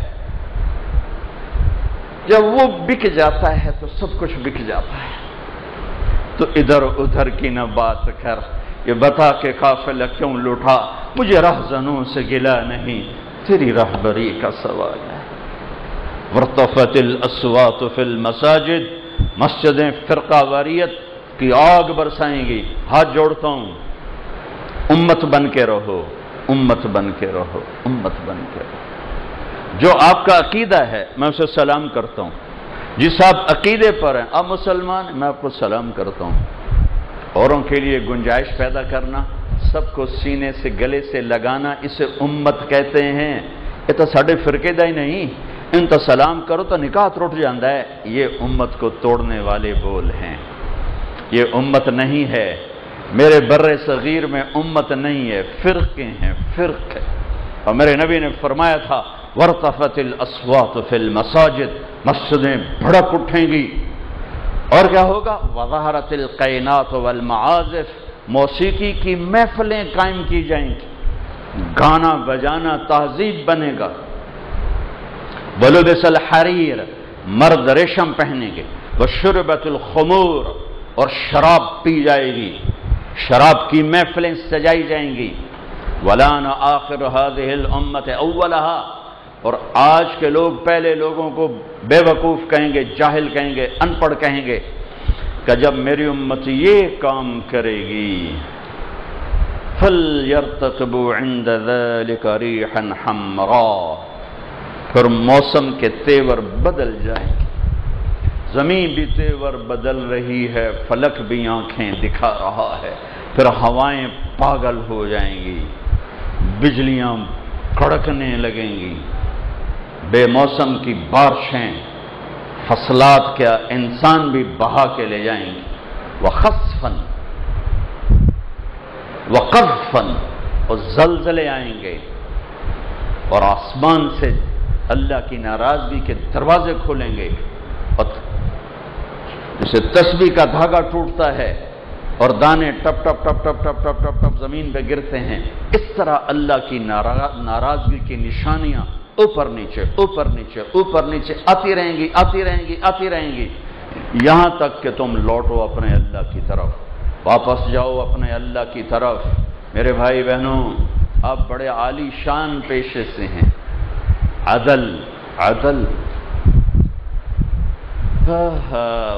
جب وہ بک جاتا ہے تو سب کچھ بک جاتا ہے۔ تو ادھر ادھر کی نہ بات کر، یہ بتا کہ قافلہ کیوں لوٹا، مجھے رہزنوں سے گلا نہیں، تیری رہبری کا سوال ہے۔ وارتفعت الاصوات فی المساجد، مسجدیں فرقہ واریت کی آگ برسائیں گی۔ ہاتھ جوڑتا ہوں، امت بن کے رہو، امت بن کے رہو، امت بن کے رہو۔ جو آپ کا عقیدہ ہے میں اسے سلام کرتا ہوں، جس آپ عقیدے پر ہیں، آپ مسلمان میں آپ کو سلام کرتا ہوں۔ اوروں کے لیے گنجائش پیدا کرنا، سب کو سینے سے گلے سے لگانا، اسے امت کہتے ہیں۔ یہ تو ساڑھے فرقے دا ہی نہیں، ان تو سلام کرو تو نکاح ٹوٹ جاندہ ہے۔ یہ امت کو توڑنے والے بول ہیں، یہ امت نہیں ہے۔ میرے بر صغیر میں امت نہیں ہے، فرقے ہیں، فرقے۔ اور میرے نبی نے فرمایا تھا وَارْتَفَتِ الْأَصْوَاتُ فِي الْمَسَاجِدِ، مسجدیں بھڑک اٹھیں گی، اور کیا ہوگا؟ وَظَهَرَتِ الْقَيْنَاتُ وَالْمَعَازِفُ، موسیقی کی محفلیں قائم کی جائیں گی، گانا بجانا تہذیب بنے گا۔ وَلُبِسَ الْحَرِيرُ، مرد ریشم پہنیں گے۔ وَشُرِبَتِ الْخُمُورُ، اور شراب پی جائے گی، شراب کی محفلیں سجائی جائیں گی۔ وَلَانَ آخِرُ هَذِهِ الْأُمَّةِ أَوَّلَهَا، اور آج کے لوگ پہلے لوگوں کو بے وقوف کہیں گے، جاہل کہیں گے، ان پڑھ کہیں گے کہ جب میری امت یہ کام کرے گی فَلْيَرْتَقِبُوا عِنْدَ ذَلِكَ رِيحًا حَمْرَاءَ، پھر موسم کے تیور بدل جائیں گے، زمین بھی تیور بدل رہی ہے، فلک بھی آنکھیں دکھا رہا ہے، پھر ہوائیں پاگل ہو جائیں گی، بجلیاں کڑکنے لگیں گی، بے موسم کی بارشیں، فصلات کیا انسان بھی بہا کے لے جائیں گے۔ وَخَسْفًا وَقَذْفًا، اور زلزلے آئیں گے، اور آسمان سے اللہ کی ناراضگی کے دروازے کھولیں گے، اور جسے تسبیح کا دھاگا ٹوٹتا ہے اور دانے ٹپ ٹپ ٹپ ٹپ ٹپ ٹپ ٹپ ٹپ زمین پہ گرتے ہیں، اس طرح اللہ کی ناراضگی کی نشانیاں اوپر نیچے اوپر نیچے اوپر نیچے آتی رہیں گی، آتی رہیں گی، آتی رہیں گی، یہاں تک کہ تم لوٹو اپنے اللہ کی طرف، واپس جاؤ اپنے اللہ کی طرف۔ میرے بھائی بہنوں، آپ بڑے عالی شان پیشے سے ہیں، عدل عدل۔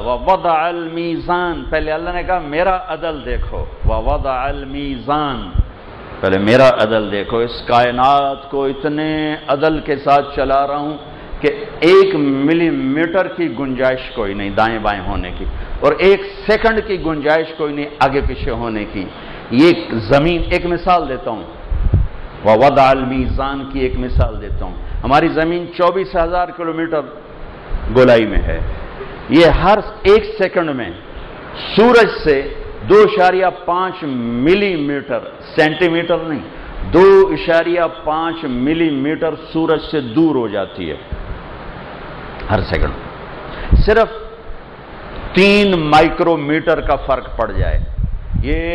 وَوَضَعَ الْمِيزَانَ، پہلے اللہ نے کہا میرا عدل دیکھو، وَوَضَعَ الْمِيزَانَ، پہلے میرا عدل دیکھو۔ اس کائنات کو اتنے عدل کے ساتھ چلا رہا ہوں کہ 1 ملی میٹر کی گنجائش کوئی نہیں دائیں بائیں ہونے کی، اور 1 سیکنڈ کی گنجائش کوئی نہیں آگے پیچھے ہونے کی۔ یہ زمین، ایک مثال دیتا ہوں، وَوَضَعَ الْمِيزَانَ کی ایک مثال دیتا ہوں۔ ہماری زمین 24,000 کلومیٹر گولائی میں ہے، یہ ہر 1 سیکنڈ میں سورج سے 2.5 ملی میٹر، سینٹی میٹر نہیں، 2.5 ملی میٹر سورج سے دور ہو جاتی ہے ہر سیکنڈ۔ صرف 3 مائکرو میٹر کا فرق پڑ جائے، یہ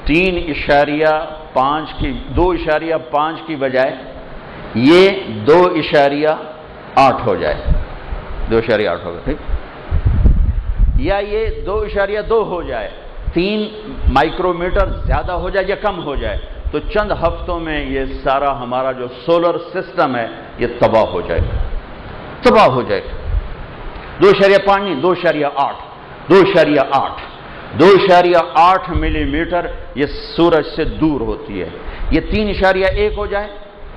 2.5 کی بجائے یہ 2.8 ہو جائے، 2.8 ہوگا، ٹھیک، یا یہ 2.2 ہو جائے، 3 مائکرو میٹر زیادہ ہو جائے یا کم ہو جائے، تو چند ہفتوں میں یہ سارا ہمارا جو سولر سسٹم ہے یہ تباہ ہو جائے گا، تباہ ہو جائے گا۔ 2.5 نہیں، 2.8 2.8 ملی میٹر یہ سورج سے دور ہوتی ہے۔ یہ 3.1 ہو جائے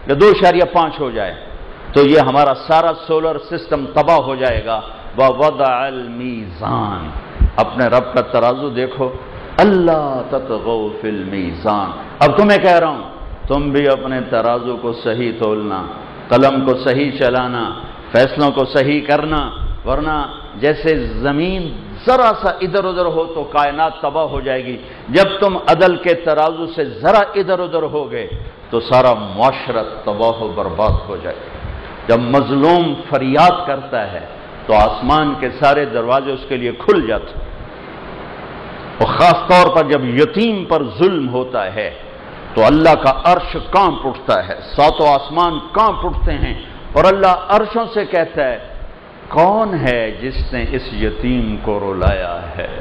یا 2.5 ہو جائے تو یہ ہمارا سارا سولر سسٹم تباہ ہو جائے گا۔ وَوَضَعَ الْمِيزَانَ، اپنے رب کا ترازو دیکھو، اللہ تطغوا فی المیزان۔ اب تمہیں کہہ رہا ہوں تم بھی اپنے ترازو کو صحیح تولنا، قلم کو صحیح چلانا، فیصلوں کو صحیح کرنا، ورنہ جیسے زمین ذرا سا ادھر ادھر ہو تو کائنات تباہ ہو جائے گی، جب تم عدل کے ترازو سے ذرا ادھر ادھر ہو گئے تو سارا معاشرت تباہ و برباد ہو جائے گا۔ جب مظلوم فریاد کرتا ہے تو آسمان کے سارے دروازے اس کے لیے کھل جاتے ہیں، اور خاص طور پر جب یتیم پر ظلم ہوتا ہے تو اللہ کا عرش کانپ اٹھتا ہے، 7 آسمان کانپ اٹھتے ہیں، اور اللہ عرشوں سے کہتا ہے کون ہے جس نے اس یتیم کو رلایا ہے؟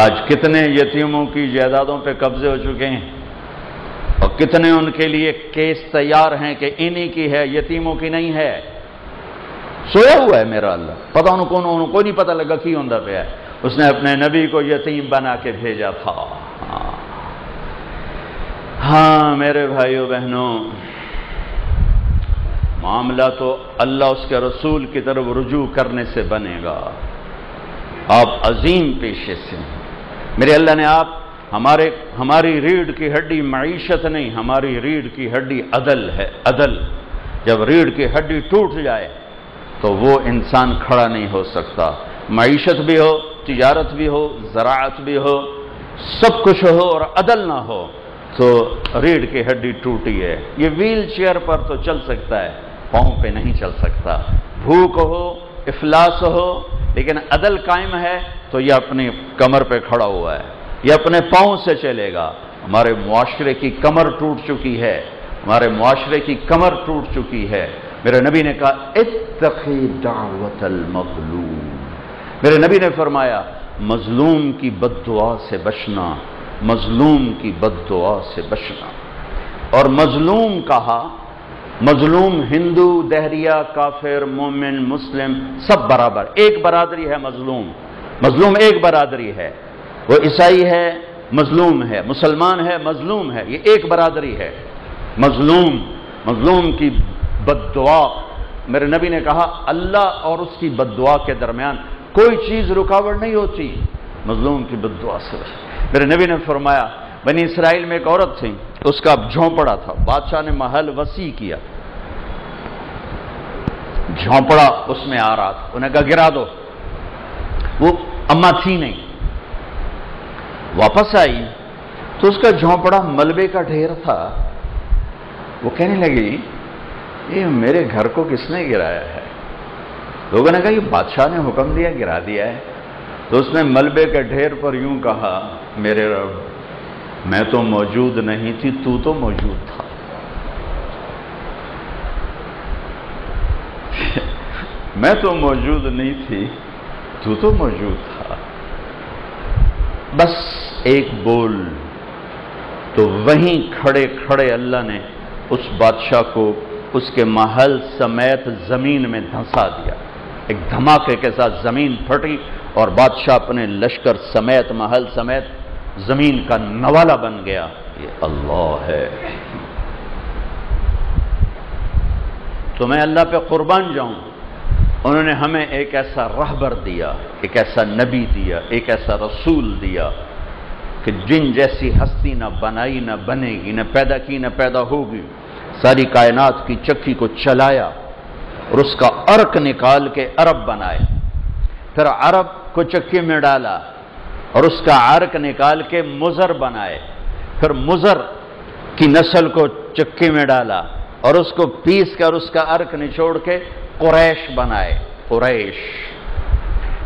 آج کتنے یتیموں کی جائیدادوں پہ قبضے ہو چکے ہیں، اور کتنے ان کے لیے کیس تیار ہیں کہ انہی کی ہے، یتیموں کی نہیں ہے۔ سویا ہوا ہے میرا اللہ، پتہ انہوں کو نہیں پتہ لگا کی ہوندہ پہ ہے، اس نے اپنے نبی کو یتیم بنا کے بھیجا تھا۔ ہاں میرے بھائیوں بہنوں، معاملہ تو اللہ اس کے رسول کی طرف رجوع کرنے سے بنے گا۔ آپ عظیم پیشے سے ہیں میرے اللہ نے، آپ ہماری ریڑھ کی ہڈی معیشت نہیں، ہماری ریڑھ کی ہڈی عدل ہے، عدل۔ جب ریڑھ کی ہڈی ٹوٹ جائے تو وہ انسان کھڑا نہیں ہو سکتا۔ معیشت بھی ہو، تجارت بھی ہو، زراعت بھی ہو، سب کچھ ہو اور عدل نہ ہو تو ریڑھ کی ہڈی ٹوٹی ہے۔ یہ ویل چیئر پر تو چل سکتا ہے، پاؤں پہ نہیں چل سکتا۔ بھوک ہو، افلاس ہو، لیکن عدل قائم ہے تو یہ اپنی کمر پہ کھڑا ہوا ہے، یہ اپنے پاؤں سے چلے گا۔ ہمارے معاشرے کی کمر ٹوٹ چکی ہے، ہمارے معاشرے کی کمر ٹوٹ چکی ہے۔ میرے نبی نے کہا اتقی دعوت المظلوم، میرے نبی نے فرمایا مظلوم کی بد دعا سے بچنا، مظلوم کی بد دعا سے بچنا۔ اور مظلوم کہا، مظلوم ہندو، دہریہ، کافر، مومن، مسلم سب برابر، ایک برادری ہے مظلوم۔ مظلوم ایک برادری ہے، وہ عیسائی ہے مظلوم ہے، مسلمان ہے مظلوم ہے، یہ ایک برادری ہے۔ مظلوم کی بد دعا، میرے نبی نے کہا اللہ اور اس کی بد دعا کے درمیان کوئی چیز رکاوٹ نہیں ہوتی، مظلوم کی بد دعا سے۔ میرے نبی نے فرمایا بنی اسرائیل میں ایک عورت تھی، اس کا جھونپڑا تھا، بادشاہ نے محل وسیع کیا، جھونپڑا اس میں آ رہا تھا، انہیں کہا گرا دو، وہ اما تھی نہیں، واپس آئی تو اس کا جھونپڑا ملبے کا ڈھیر تھا۔ وہ کہنے لگی یہ میرے گھر کو کس نے گرایا ہے؟ لوگوں نے کہا یہ بادشاہ نے حکم دیا، گرا دیا ہے۔ تو اس نے ملبے کے ڈھیر پر یوں کہا میرے رب میں تو موجود نہیں تھی، تو موجود تھا۔ میں تو موجود نہیں تھی، تو موجود تھا۔ بس ایک بول، تو وہیں کھڑے کھڑے اللہ نے اس بادشاہ کو اس کے محل سمیت زمین میں دھنسا دیا۔ ایک دھماکے کے ساتھ زمین پھٹی اور بادشاہ اپنے لشکر سمیت، محل سمیت زمین کا نوالا بن گیا۔ یہ اللہ ہے۔ تو میں اللہ پہ قربان جاؤں، انہوں نے ہمیں ایک ایسا رہبر دیا، ایک ایسا نبی دیا، ایک ایسا رسول دیا کہ جن جیسی ہستی نہ بنائی نہ بنے گی، نہ پیدا کی نہ پیدا ہوگی، ساری کائنات کی چکی کو چلایا اور اس کا عرق نکال کے عرب بنائے، پھر عرب کو چکی میں ڈالا اور اس کا عرق نکال کے مضر بنائے، پھر مضر کی نسل کو چکی میں ڈالا اور اس کو پیس کر اس کا عرق نچوڑ کے قریش بنائے، قریش،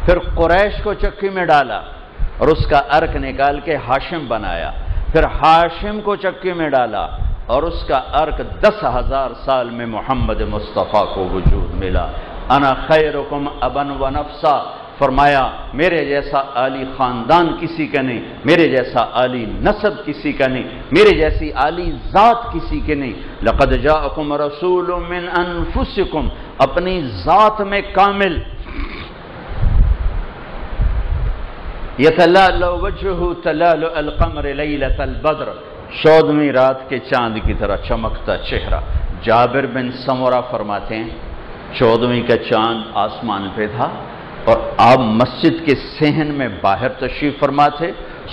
پھر قریش کو چکی میں ڈالا اور اس کا عرق نکال کے ہاشم بنایا، پھر ہاشم کو چکی میں ڈالا اور اس کا عرق 10,000 سال میں محمد مصطفیٰ کو وجود ملا۔ انا خیرکم ابا و نفسا، فرمایا میرے جیسا عالی خاندان کسی کا نہیں، میرے جیسا عالی نسب کسی کا نہیں، میرے جیسی عالی ذات کسی کے نہیں۔ لقد جاءکم رسول من انفسکم، اپنی ذات میں کامل، یتلالو وجہہ تلالو القمر لیلۃ البدر، 14ویں رات کے چاند کی طرح چمکتا چہرہ۔ جابر بن سمرہ فرماتے ہیں 14ویں کا چاند آسمان پہ تھا اور آپ مسجد کے صحن میں باہر تشریف فرما تھے،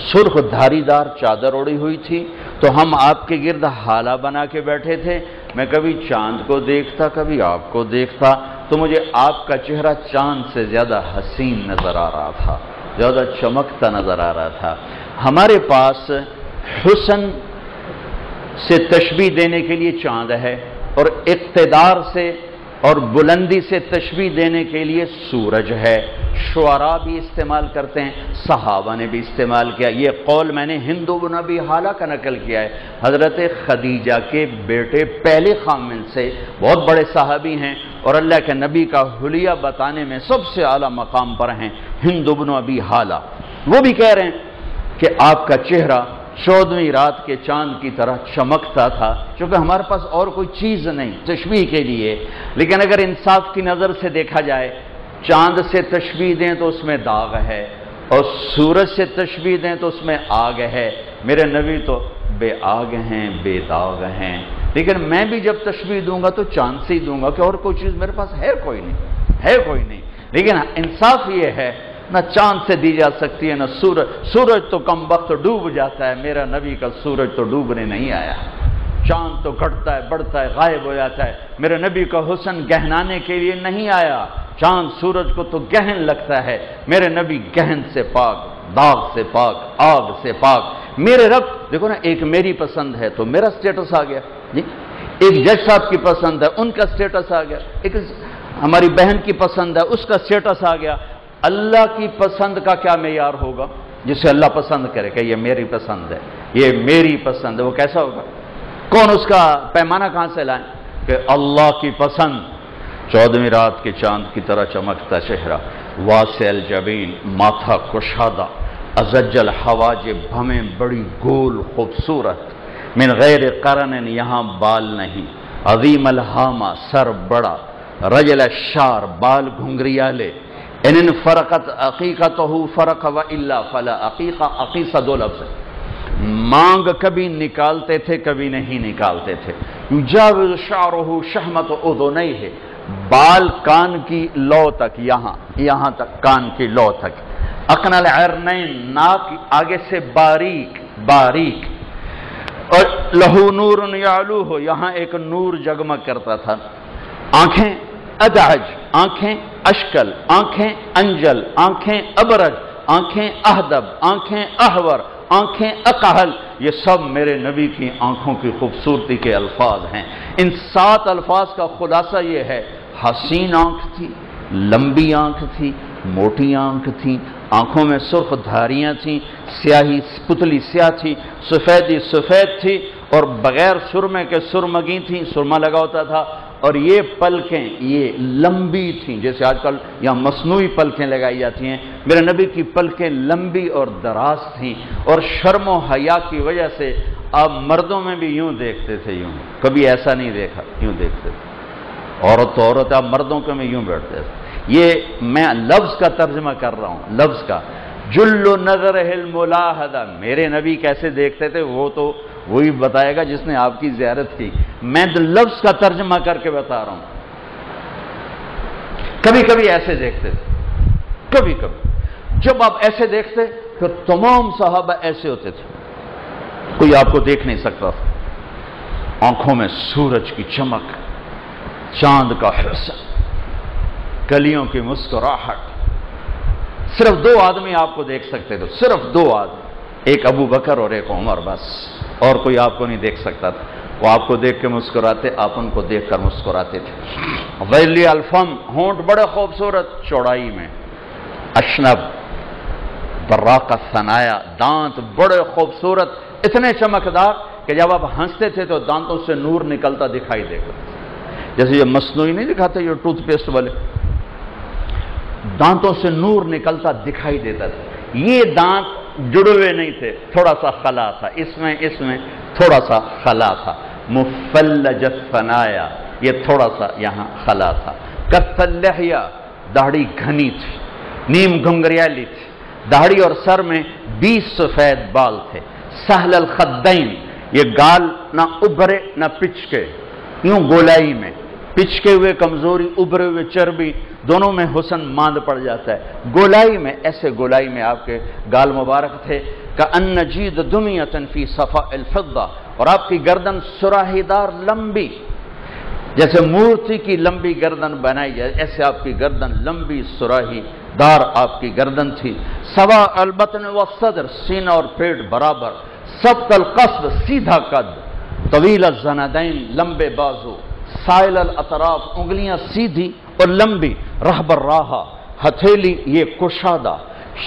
سرخ دھاری دار چادر اوڑی ہوئی تھی، تو ہم آپ کے گرد حالہ بنا کے بیٹھے تھے، میں کبھی چاند کو دیکھتا کبھی آپ کو دیکھتا تو مجھے آپ کا چہرہ چاند سے زیادہ حسین نظر آ رہا تھا، زیادہ چمکتا نظر آ رہا تھا۔ ہمارے پاس حسن سے تشبیہ دینے کے لیے چاند ہے اور اقتدار سے اور بلندی سے تشبیہ دینے کے لیے سورج ہے۔ شعراء بھی استعمال کرتے ہیں، صحابہ نے بھی استعمال کیا۔ یہ قول میں نے ہند بن ابی حالہ کا نقل کیا ہے، حضرت خدیجہ کے بیٹے پہلے خامن سے، بہت بڑے صحابی ہیں اور اللہ کے نبی کا حلیہ بتانے میں سب سے اعلیٰ مقام پر ہیں ہند بن ابی حالہ۔ وہ بھی کہہ رہے ہیں کہ آپ کا چہرہ 14ویں رات کے چاند کی طرح چمکتا تھا، چونکہ ہمارے پاس اور کوئی چیز نہیں تشبیہ کے لیے۔ لیکن اگر انصاف کی نظر سے دیکھا جائے، چاند سے تشبیہ دیں تو اس میں داغ ہے اور سورج سے تشبیہ دیں تو اس میں آگ ہے۔ میرے نبی تو بے آگ ہیں، بے داغ ہیں، لیکن میں بھی جب تشبیہ دوں گا تو چاند سے ہی دوں گا کہ اور کوئی چیز میرے پاس ہے کوئی نہیں، ہے کوئی نہیں۔ لیکن انصاف یہ ہے نہ چاند سے دی جا سکتی ہے نہ سورج، سورج تو کم وقت ڈوب جاتا ہے، میرا نبی کا سورج تو ڈوبنے نہیں آیا، چاند تو گھٹتا ہے، بڑھتا ہے، غائب ہو جاتا ہے، میرے نبی کا حسن گہنانے کے لیے نہیں آیا، چاند سورج کو تو گہن لگتا ہے، میرے نبی گہن سے پاک، داغ سے پاک، آگ سے پاک۔ میرے رب دیکھو نا، ایک میری پسند ہے تو میرا سٹیٹس آ گیا جی، ایک جج صاحب کی پسند ہے ان کا سٹیٹس آ گیا، ایک ہماری بہن کی پسند ہے اس کا سٹیٹس آ گیا۔ اللہ کی پسند کا کیا معیار ہوگا؟ جسے اللہ پسند کرے کہ یہ میری پسند ہے، یہ میری پسند ہے، وہ کیسا ہوگا؟ کون اس کا پیمانہ کہاں سے لائیں؟ کہ اللہ کی پسند، 14ویں رات کے چاند کی طرح چمکتا چہرہ، واسع الجبین، ماتھا کشادہ، ازج الحواجب، بھمیں بڑی گول خوبصورت، من غیر قرن، یہاں بال نہیں، عظیم الحامہ، سر بڑا، رجل الشار، بال گھنگریالے، ان فرقت عقیقتہ فرق و الا فلا عقیقہ، عقیقہ دو لفظ ہے، مانگ کبھی نکالتے تھے کبھی نہیں نکالتے تھے، یجاوز شعرہ شحمت اذنیہ، بال کان کی لو تک، یہاں تک، کان کی لو تک، اقنى العرنین، ناک آگے سے باریک باریک، اور لہو نور یعلوہ، یہاں ایک نور جگمگ کرتا تھا، آنکھیں ادعج، آنکھیں اشکل، آنکھیں انجل، آنکھیں ابرج، آنکھیں اہدب، آنکھیں احور، آنکھیں اقحل، یہ سب میرے نبی کی آنکھوں کی خوبصورتی کے الفاظ ہیں۔ ان 7 الفاظ کا خلاصہ یہ ہے، حسین آنکھ تھی، لمبی آنکھ تھی، موٹی آنکھ تھی، آنکھوں میں سرخ دھاریاں تھیں، سیاہی پتلی سیاہ تھی، سفیدی سفید تھی، اور بغیر سرمے کے سرمگی تھیں، سرما لگا ہوتا تھا، اور یہ پلکیں یہ لمبی تھیں، جیسے آج کل یہاں مصنوعی پلکیں لگائی جاتی ہیں، میرے نبی کی پلکیں لمبی اور دراز تھیں، اور شرم و حیا کی وجہ سے آپ مردوں میں بھی یوں دیکھتے تھے، یوں، کبھی ایسا نہیں دیکھا، یوں دیکھتے تھے، عورت تو عورت، آپ مردوں کے میں یوں بیٹھتے تھے۔ یہ میں لفظ کا ترجمہ کر رہا ہوں، لفظ کا، جل نظر الملاحدہ، میرے نبی کیسے دیکھتے تھے وہ تو وہی بتائے گا جس نے آپ کی زیارت کی، میں تو لفظ کا ترجمہ کر کے بتا رہا ہوں۔ کبھی کبھی ایسے دیکھتے تھے، کبھی کبھی جب آپ ایسے دیکھتے پھر تمام صحابہ ایسے ہوتے تھے، کوئی آپ کو دیکھ نہیں سکتا تھا، آنکھوں میں سورج کی چمک، چاند کا حسن، کلیوں کی مسکراہٹ، صرف 2 آدمی آپ کو دیکھ سکتے تھے، صرف 2 آدمی، ایک ابو بکر اور ایک عمر، بس، اور کوئی آپ کو نہیں دیکھ سکتا تھا، وہ آپ کو دیکھ کے مسکراتے، آپ ان کو دیکھ کر مسکراتے تھے۔ ویلی الفم، ہونٹ بڑے خوبصورت چوڑائی میں، اشنب، براق الثنایا، دانت بڑے خوبصورت، اتنے چمکدار کہ جب آپ ہنستے تھے تو دانتوں سے نور نکلتا دکھائی دے گا، جیسے یہ مصنوعی نہیں دکھاتے یہ ٹوتھ پیسٹ والے، دانتوں سے نور نکلتا دکھائی دیتا تھا۔ یہ دانت جڑے ہوئے نہیں تھے، تھوڑا سا خلا تھا، اس میں تھوڑا سا خلا تھا، مفلج الثنایا، یہ تھوڑا سا یہاں خلا تھا، کث اللحیہ، داڑھی گھنی تھی، نیم گھنگریالی تھی، داڑھی اور سر میں 20 سفید بال تھے، سہل الخدین، یہ گال نہ ابھرے نہ پچکے، یوں گولائی میں، پچکے ہوئے کمزوری، ابھرے ہوئے چربی، دونوں میں حسن ماند پڑ جاتا ہے، گولائی میں، ایسے گولائی میں آپ کے گال مبارک تھے، کأن جید دمیۃ فی صفاء الفضہ، اور آپ کی گردن سراہی دار لمبی، جیسے مورتی کی لمبی گردن بنائی جائے ایسے آپ کی گردن لمبی سراہی دار آپ کی گردن تھی، سواء البطن والصدر، سینہ اور پیٹ برابر، سبط القصد، سیدھا قد، طویل الزندین، لمبے بازو، سائل الاطراف، انگلیاں سیدھی اور لمبی، رہب الراحہ، ہتھیلی یہ کشادہ،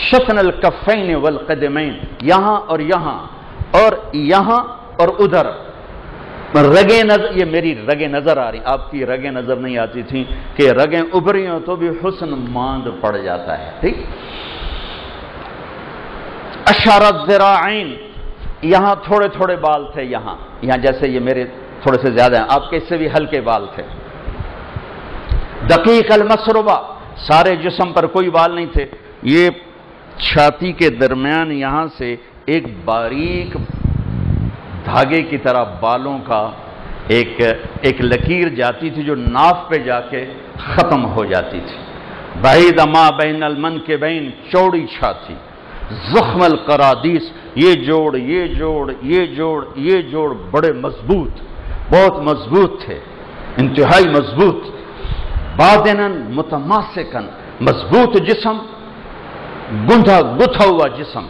شتن الکفین والقدمین، یہاں اور یہاں اور یہاں اور ادھر، رگیں نظر، یہ میری رگیں نظر آ رہی، آپ کی رگیں نظر نہیں آتی تھیں کہ رگیں ابھری ہوں تو بھی حسن ماند پڑ جاتا ہے، ٹھیک۔ اشارت ذراعین، یہاں تھوڑے تھوڑے بال تھے، یہاں جیسے یہ میرے تھوڑے سے زیادہ ہیں، آپ کے اس سے بھی ہلکے بال تھے، دقیق المسربہ، سارے جسم پر کوئی بال نہیں تھے، یہ چھاتی کے درمیان یہاں سے ایک باریک دھاگے کی طرح بالوں کا ایک لکیر جاتی تھی جو ناف پہ جا کے ختم ہو جاتی تھی. بعید ما بین المنکبین، چوڑی چھاتی. زخم القرادیس، یہ جوڑ یہ جوڑ یہ جوڑ یہ جوڑ بڑے مضبوط، بہت مضبوط تھے، انتہائی مضبوط. باطناً متماسکاً، مضبوط جسم، گتھا ہوا جسم.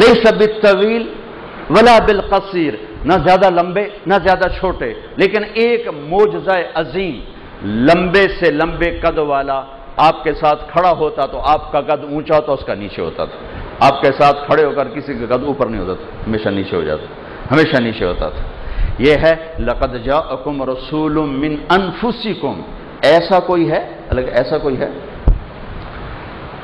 لیس بالطویل ولا بالقصیر، نہ زیادہ لمبے نہ زیادہ چھوٹے، لیکن ایک معجزہ عظیم، لمبے سے لمبے قد والا آپ کے ساتھ کھڑا ہوتا تو آپ کا قد اونچا ہوتا، اس کا نیچے ہوتا تھا. آپ کے ساتھ کھڑے ہو کر کسی کا قد اوپر نہیں ہوتا تھا، ہمیشہ نیچے ہو جاتا، ہمیشہ نیچے ہوتا تھا. یہ ہے لقد جاءکم رسول من انفسکم. ایسا کوئی ہے؟ ایسا کوئی ہے؟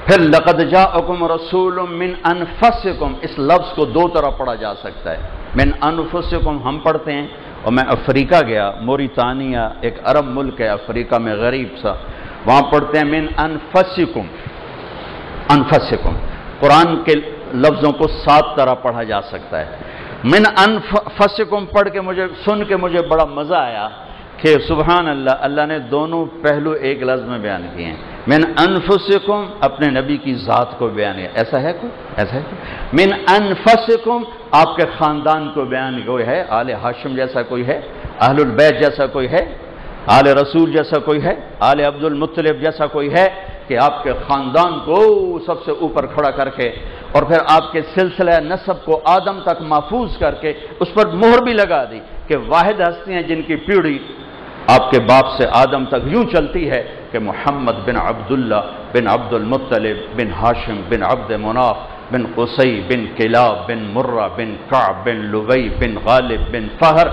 پھر لقد جاءکم رسول من انفسکم، اس لفظ کو دو طرح پڑھا جا سکتا ہے. من انفسکم ہم پڑھتے ہیں، اور میں افریقہ گیا، موریتانیہ ایک عرب ملک ہے افریقہ میں غریب سا، وہاں پڑھتے ہیں من انفسکم. انفسکم قرآن کے لفظوں کو 7 طرح پڑھا جا سکتا ہے. من انفسکم پڑھ کے سن کے مجھے بڑا مزہ آیا کہ سبحان اللہ، اللہ نے دونوں پہلو ایک لفظ میں بیان کیے ہیں. من انفسکم اپنے نبی کی ذات کو بیان کیا. ایسا ہے کوئی؟ ایسا ہے کوئی؟ من انفسکم آپ کے خاندان کو بیان کوئی ہے؟ آل ہاشم جیسا کوئی ہے؟ اہل البیت جیسا کوئی ہے؟ آل رسول جیسا کوئی ہے؟ آل عبد المطلب جیسا کوئی ہے کہ آپ کے خاندان کو سب سے اوپر کھڑا کر کے، اور پھر آپ کے سلسلہ نسب کو آدم تک محفوظ کر کے اس پر مہر بھی لگا دی کہ واحد ہستی ہیں جن کی پیڑھی آپ کے باپ سے آدم تک یوں چلتی ہے کہ محمد بن عبداللہ بن عبد المطلب بن ہاشم بن عبد مناف بن قصی بن کلاب بن مرہ بن کعب بن لبی بن غالب بن فہر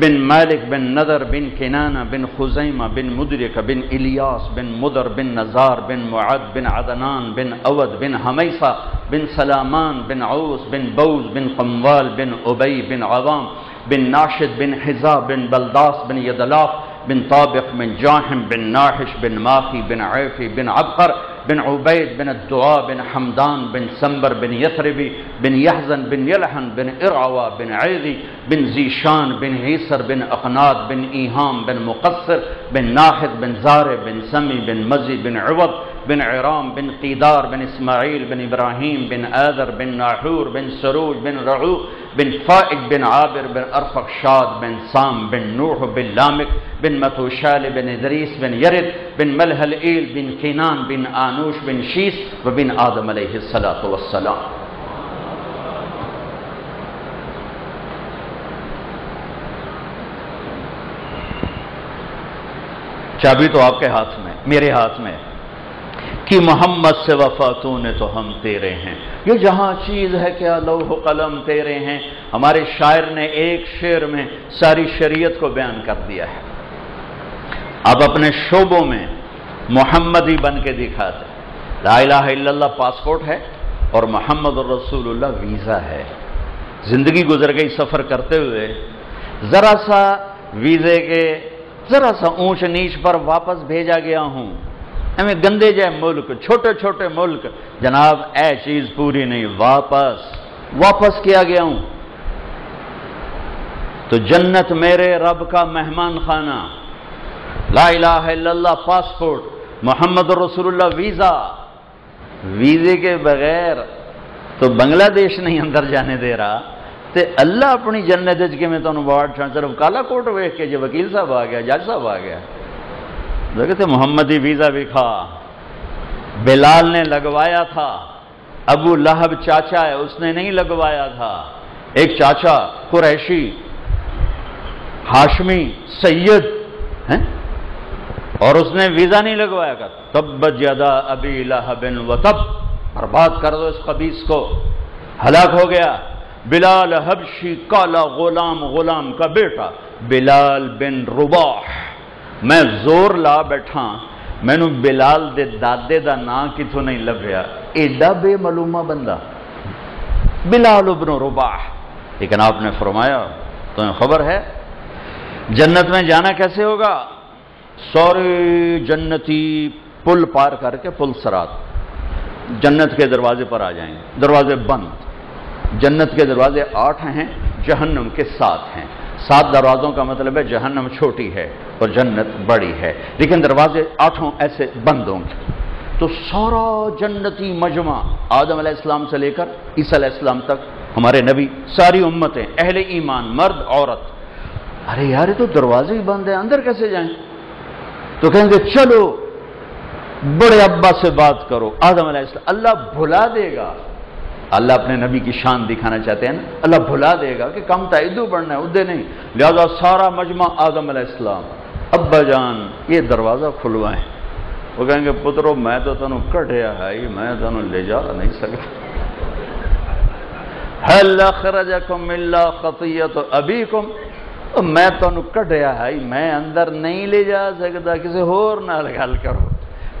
بن مالک بن نذر بن کنانہ بن خزیمہ بن مدرک بن الیاس بن مدر بن نزار بن معد بن عدنان بن اود بن حمیصہ بن سلامان بن عوس بن بوز بن قموال بن ابی بن عوام بن ناشد بن حزا بن بلداس بن یدلاف بن طابق بن جاحم بن ناحش بن ماخی بن عیفی بن عبقر بن عبید بن الدعاء بن حمدان بن سنبر بن یثربی بن یحزن بن یلحن بن ارعوا بن عیدی بن زیشان بن عیسر بن اقناد بن ایہام بن مقصر بن ناحد بن زارع بن سمی بن مزی بن عوض بن عرام بن قیدار بن اسماعیل بن ابراہیم بن آذر بن ناحور بن سروج بن رعو بن فائق بن عابر بن ارفقشاد بن سام بن نوح بن لامک بن متوشال بن ادریس بن یرد بن ملحلئیل بن کینان بن آنوش بن شیس وبن آدم علیہ السلام. چابی تو آپ کے ہاتھ میں، میرے ہاتھ میں، کہ محمد سے وفاتوں نے تو ہم تیرے ہیں. یہ جہاں چیز ہے کیا لوح و قلم تیرے ہیں. ہمارے شاعر نے ایک شعر میں ساری شریعت کو بیان کر دیا ہے. اب اپنے شعبوں میں محمدی بن کے دکھاتے. لا الہ الا اللہ پاسپورٹ ہے اور محمد الرسول اللہ ویزا ہے. زندگی گزر گئی سفر کرتے ہوئے، ذرا سا ویزے کے ذرا سا اونچ نیچ پر واپس بھیجا گیا ہوں. ہمیں گندے جائے ملک، چھوٹے چھوٹے ملک، جناب اے چیز پوری نہیں، واپس کیا گیا ہوں. تو جنت میرے رب کا مہمان خانہ، لا الہ الا اللہ پاسپورٹ، محمد رسول اللہ ویزا. ویزے کے بغیر تو بنگلہ دیش نہیں اندر جانے دے رہا. تے اللہ اپنی جنت کے میں تو بارڈ صرف کالا کوٹ ویکھ کے جو وکیل صاحب آ گیا، جج صاحب آ گیا. دیکھتے محمدی ویزا بھی کھا. بلال نے لگوایا تھا، ابو لہب چاچا ہے اس نے نہیں لگوایا تھا. ایک چاچا قریشی ہاشمی سید ہیں اور اس نے ویزا نہیں لگوایا کر. تبت یدا ابی لہب وتب، برباد کر دو اس خبیث کو، ہلاک ہو گیا. بلال حبشی کالا غلام کا بیٹا بلال بن رباح. میں زور لا بیٹھا، میں نو بلال دے دادے دا نام کتوں نہیں لبھیا. ایڈا بے معلومہ بندہ بلال بن رباح. لیکن آپ نے فرمایا تمہیں خبر ہے جنت میں جانا کیسے ہوگا؟ سورے جنتی پل پار کر کے پل صراط جنت کے دروازے پر آ جائیں گے. دروازے بند، جنت کے دروازے 8 ہیں، جہنم کے 7 ہیں۔ 7 دروازوں کا مطلب ہے جہنم چھوٹی ہے اور جنت بڑی ہے، لیکن دروازے 8 ایسے بند ہوں گے۔ تو سارا جنتی مجمع آدم علیہ السلام سے لے کر عیسیٰ علیہ السلام تک، ہمارے نبی، ساری امتیں، اہل ایمان، مرد عورت، ارے یار یہ تو دروازے ہی بند ہیں، اندر کیسے جائیں؟ تو کہیں گے چلو بڑے ابا سے بات کرو، آدم علیہ السلام۔ اللہ بھلا دے گا، اللہ اپنے نبی کی شان دکھانا چاہتے ہیں نا، اللہ بھلا دے گا کہ کم تھا ادو بڑھنا ہے ادھے نہیں، لہذا سارا مجمع آدم علیہ السلام، ابا جان یہ دروازہ کھلوائیں۔ وہ کہیں گے پترو میں تو تنوں کٹیا ہے، میں تنوں لے جا نہیں سکتا۔ هل اخرجکم الا خطیۃ ابیکم، میں تنوں کٹیا ہے، میں اندر نہیں لے جا سکتا، کسی اور نال گل کرو۔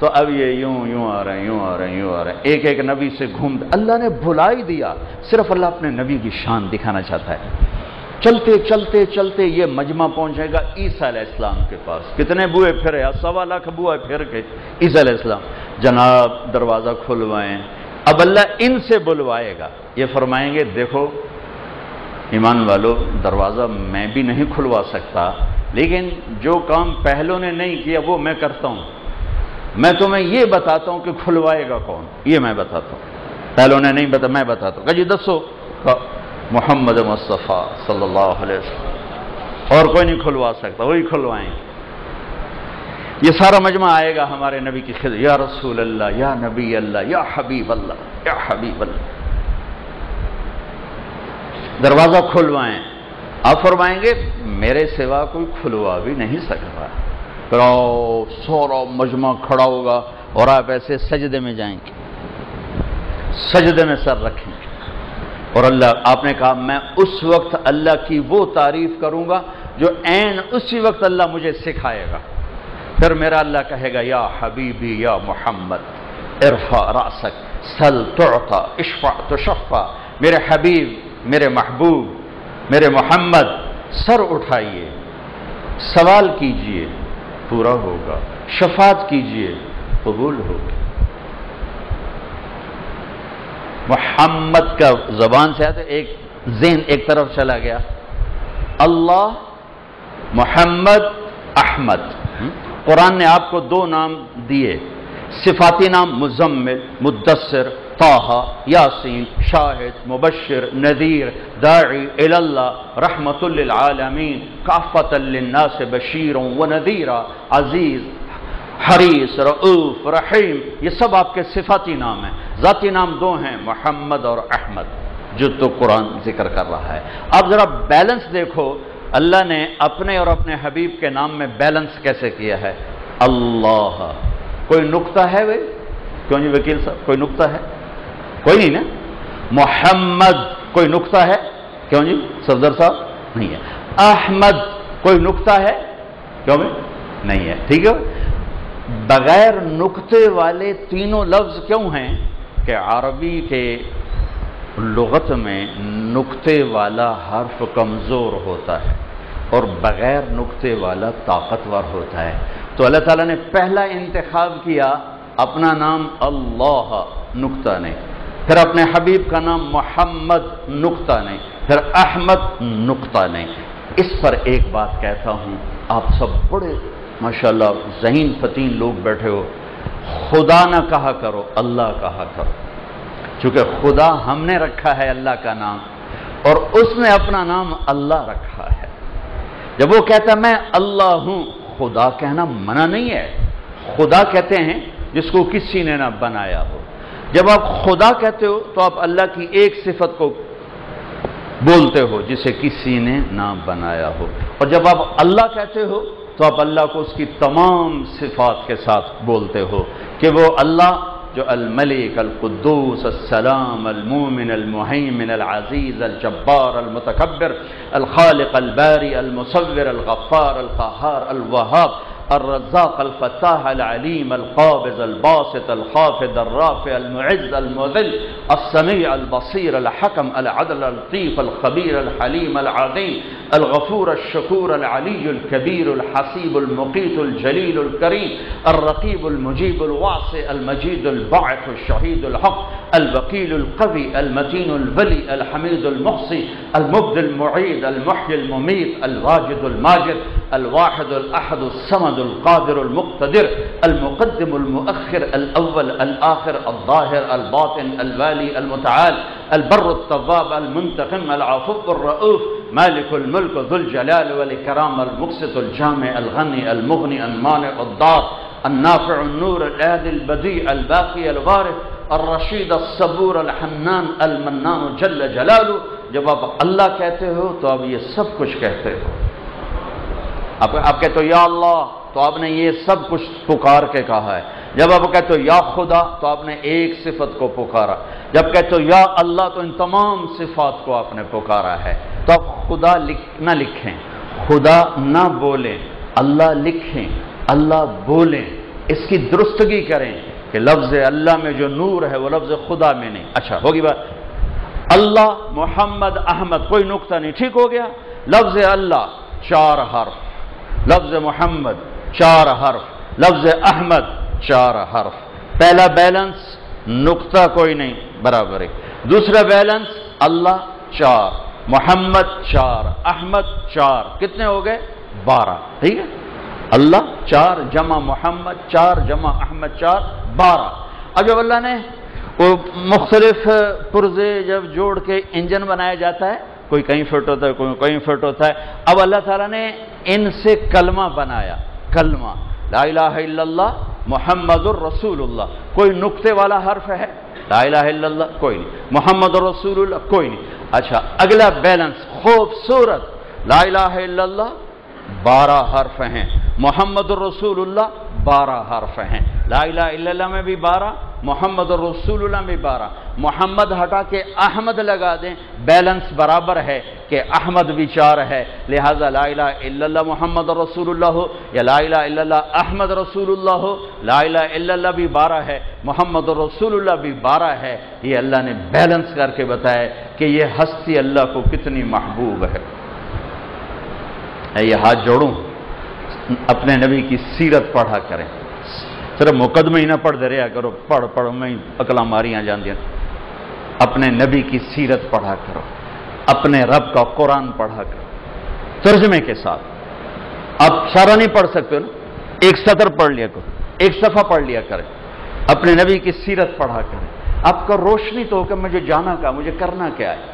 تو اب یہ یوں آ رہے ہیں، یوں آ رہے ہیں، یوں آ رہے ہیں، ایک ایک نبی سے گھوم، اللہ نے بھلا ہی دیا، صرف اللہ اپنے نبی کی شان دکھانا چاہتا ہے۔ چلتے چلتے چلتے یہ مجمع پہنچے گا عیسیٰ علیہ السلام کے پاس۔ کتنے بوئے پھرے، 1.25 لاکھ بوئے پھر کے عیسیٰ علیہ السلام، جناب دروازہ کھلوائیں۔ اب اللہ ان سے بلوائے گا، یہ فرمائیں گے دیکھو ایمان والو، دروازہ میں بھی نہیں کھلوا سکتا، لیکن جو کام پہلوں نے نہیں کیا وہ میں کرتا ہوں، میں تمہیں یہ بتاتا ہوں کہ کھلوائے گا کون، یہ میں بتاتا ہوں، پہلوں نے نہیں بتا، میں بتاتا ہوں۔ کہ جی دسو، محمد مصطفیٰ صلی اللہ علیہ وسلم، اور کوئی نہیں کھلوا سکتا، وہی کھلوائیں۔ یہ سارا مجمع آئے گا ہمارے نبی کی خدمت، یا رسول اللہ، یا نبی اللہ، یا حبیب اللہ، یا حبیب اللہ، دروازہ کھلوائیں۔ آپ فرمائیں گے میرے سوا کوئی کھلوا بھی نہیں سکتا، پھر سورا مجمع کھڑا ہوگا اور آپ ایسے سجدے میں جائیں گے، سجدے میں سر رکھیں گے، اور اللہ، آپ نے کہا میں اس وقت اللہ کی وہ تعریف کروں گا جو عین اسی وقت اللہ مجھے سکھائے گا۔ پھر میرا اللہ کہے گا یا حبیبی یا محمد ارفع رأسک سل تعطا اشفع تشفع، میرے حبیب، میرے محبوب، میرے محمد، سر اٹھائیے، سوال کیجئے پورا ہوگا، شفاعت کیجئے قبول ہوگی۔ محمد کا زبان سے آتا ہے، ایک ذہن ایک طرف چلا گیا، اللہ، محمد، احمد۔ قرآن نے آپ کو 2 نام دیے، صفاتی نام مزمل، مدثر، طہ، یاسین، شاہد، مبشر، نذیر، داعی اللہ، رحمت للعالمین، کافۃ للناس بشیر ونذیرا، عزیز، حریص، رؤوف، رحیم، یہ سب آپ کے صفاتی نام ہیں۔ ذاتی نام 2 ہیں، محمد اور احمد، جو تو قرآن ذکر کر رہا ہے۔ اب ذرا بیلنس دیکھو، اللہ نے اپنے اور اپنے حبیب کے نام میں بیلنس کیسے کیا ہے۔ اللہ، کوئی نقطہ ہے بھائی؟ کیوں جی وکیل صاحب، کوئی نقطہ ہے؟ کوئی نہیں نا۔ محمد، کوئی نقطہ ہے؟ کیوں جی صفدر صاحب؟ نہیں ہے۔ احمد، کوئی نقطہ ہے؟ کیوں بھائی؟ نہیں ہے، ٹھیک ہے۔ بغیر نقطے والے تینوں لفظ کیوں ہیں؟ کہ عربی کے لغت میں نقطے والا حرف کمزور ہوتا ہے اور بغیر نقطے والا طاقتور ہوتا ہے، تو اللہ تعالیٰ نے پہلا انتخاب کیا اپنا نام اللہ، نقطہ نہیں، پھر اپنے حبیب کا نام محمد، نقطہ نہیں، پھر احمد، نقطہ نہیں۔ اس پر ایک بات کہتا ہوں، آپ سب بڑے ماشاءاللہ ذہین فتین لوگ بیٹھے ہو، خدا نہ کہا کرو، اللہ کہا کرو، چونکہ خدا ہم نے رکھا ہے اللہ کا نام، اور اس نے اپنا نام اللہ رکھا ہے۔ جب وہ کہتا ہے میں اللہ ہوں، خدا کہنا منع نہیں ہے، خدا کہتے ہیں جس کو کسی نے نہ بنایا ہو۔ جب آپ خدا کہتے ہو تو آپ اللہ کی ایک صفت کو بولتے ہو جسے کسی نے نہ بنایا ہو، اور جب آپ اللہ کہتے ہو تو آپ اللہ کو اس کی تمام صفات کے ساتھ بولتے ہو کہ وہ اللہ جو الملک، القدوس، السلام، المومن، المہیمن، العزیز، الجبار، المتکبر، الخالق، الباری، المصور، الغفار، القہار، الوہاب، الرزاق، الفتاح، العلیم، القابض، الباسط، الخافض، الرافع، المعز، المذل، السمیع، البصیر، الحکم، العدل، اللطیف، الخبیر، الحلیم، العظیم، الغفور، الشکور، العلی الکبیر، الحسیب، المقیت، الجلیل، الکریم، الرقیب، المجیب، الواسع، المجید، الباعث، الشہید، الحق، الوکیل القوی المتین الولی الحمید المحصی المبدی المعید المحیی الممیت الواجد الماجد الواحد الاحد الصمد القادر المقتدر المقدم المؤخر الاول الآخر الظاہر الباطن الوالی المتعال البر التواب المنتقم العفو الرؤوف مالک الملک ذو الجلال والاکرام المقسط الجامع الغنی المغنی المانع الضار النافع النور الهادي البديع الباقي الوارث الرشید الصبور الحنان المنان جل جلالہ. جب آپ اللہ کہتے ہو تو آپ یہ سب کچھ کہتے ہو. آپ کہتے ہو یا اللہ تو آپ نے یہ سب کچھ پکار کے کہا ہے. جب آپ کہتے ہو یا خدا تو آپ نے ایک صفت کو پکارا. جب کہتے ہو یا اللہ تو ان تمام صفات کو آپ نے پکارا ہے. تو آپ خدا نہ لکھیں, خدا نہ بولیں, اللہ لکھیں, اللہ بولیں. اس کی درستگی کریں کہ لفظ اللہ میں جو نور ہے وہ لفظ خدا میں نہیں. اچھا ہوگی بات. اللہ محمد احمد کوئی نقطہ نہیں, ٹھیک ہو گیا. لفظ اللہ 4 حرف, لفظ محمد 4 حرف, لفظ احمد 4 حرف. پہلا بیلنس نقطہ کوئی نہیں برابر ہے. دوسرا بیلنس اللہ 4, محمد 4, احمد 4, کتنے ہو گئے 12. ٹھیک ہے. اللہ 4 جمع محمد 4 جمع احمد 4 12. اب جب اللہ نے وہ مختلف پرزے جب جوڑ کے انجن بنایا جاتا ہے, کوئی کہیں فٹ ہوتا ہے کوئی کہیں فٹ ہوتا ہے. اب اللہ تعالیٰ نے ان سے کلمہ بنایا, کلمہ لا الہ الا اللہ محمد الرسول اللہ. کوئی نقطے والا حرف ہے؟ لا الہ الا اللہ کوئی نہیں, محمد الرسول اللہ کوئی نہیں. اچھا اگلا بیلنس خوبصورت, لا الہ الا اللہ 12 حرف ہیں, محمد الرسول اللہ 12 حرف ہیں. لا الہ الا اللہ میں بھی 12, محمد الرسول اللہ میں 12. محمد ہٹا کے احمد لگا دیں, بیلنس برابر ہے کہ احمد بھی 4 ہے. لہذا لا الہ الا اللہ محمد الرسول اللہ ہو یا لا الہ الا اللہ احمد رسول اللہ ہو, لا الہ الا اللہ بھی 12 ہے, محمد الرسول اللہ بھی 12 ہے. یہ اللہ نے بیلنس کر کے بتایا کہ یہ ہستی اللہ کو کتنی محبوب ہے. یہ ہاتھ جوڑوں, اپنے نبی کی سیرت پڑھا کریں. صرف مقدمہ ہی نہ پڑھ دے رہا کرو, پڑھ میں اکلا ماریاں جان دیا. اپنے نبی کی سیرت پڑھا کرو, اپنے رب کا قرآن پڑھا کرو ترجمے کے ساتھ. آپ سارا نہیں پڑھ سکتے نا, ایک سطر پڑھ لیا کرو, ایک صفحہ پڑھ لیا کریں. اپنے نبی کی سیرت پڑھا کریں. آپ کا روشنی تو ہو کہ مجھے جانا کیا, مجھے کرنا کیا ہے.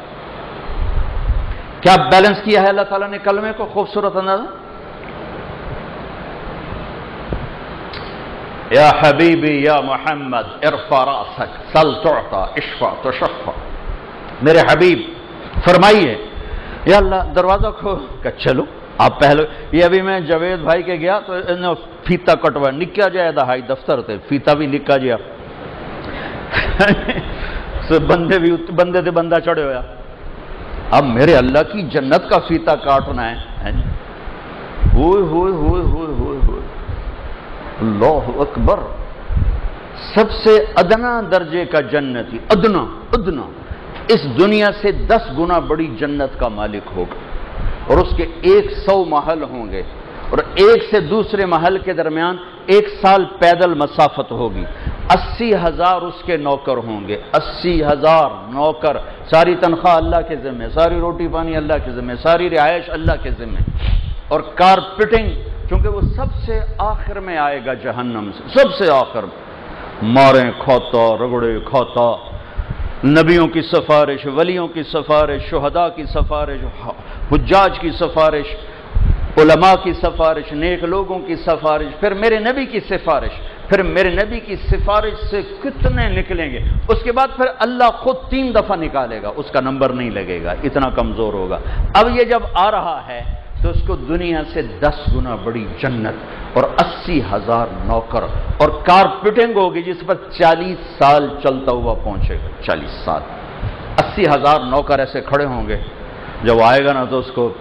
کیا بیلنس کیا ہے اللہ تعالیٰ نے کلمے کو, خوبصورت انداز. یا حبیبی یا محمد ارفع راسک سل تعطا اشفع تشفع. میرے حبیب فرمائیے, یا اللہ دروازہ کھو کہ چلو آپ پہلے. یہ ابھی میں جاوید بھائی کے گیا تو انہوں فیتا کٹوا نکیا جائے دہائی دفتر تے فیتا بھی نکا جیا بندے تے بندہ چڑھے ہویا. اب میرے اللہ کی جنت کا فیتا کاٹنا ہے. ہوئے ہوئے ہوئے ہوئے ہوئے ہوئے اللہ اکبر. سب سے ادنا درجے کا جنتی, ادنا ادنا, اس دنیا سے 10 گنا بڑی جنت کا مالک ہوگا, اور اس کے 100 محل ہوں گے, اور ایک سے دوسرے محل کے درمیان 1 سال پیدل مسافت ہوگی. 80,000 اس کے نوکر ہوں گے, 80,000 نوکر. ساری تنخواہ اللہ کے ذمہ, ساری روٹی پانی اللہ کے ذمہ, ساری رہائش اللہ کے ذمہ. اور کارپیٹنگ, چونکہ وہ سب سے آخر میں آئے گا جہنم سے, سب سے آخر میں. ماریں کھاتا, رگڑے کھاتا, نبیوں کی سفارش, ولیوں کی سفارش, شہداء کی سفارش, حجاج کی سفارش, علماء کی سفارش, نیک لوگوں کی سفارش, پھر میرے نبی کی سفارش. پھر میرے نبی کی سفارش سے کتنے نکلیں گے. اس کے بعد پھر اللہ خود 3 دفعہ نکالے گا, اس کا نمبر نہیں لگے گا, اتنا کمزور ہوگا. اب یہ جب آ رہا ہے تو اس کو دنیا سے 10 گنا بڑی جنت اور 80,000 نوکر اور کارپیٹنگ ہوگی جس پر 40 سال چلتا ہوا پہنچے گا. 40 سال 80,000 نوکر ایسے کھڑے ہوں گے. جب آئے گا نا تو اس کو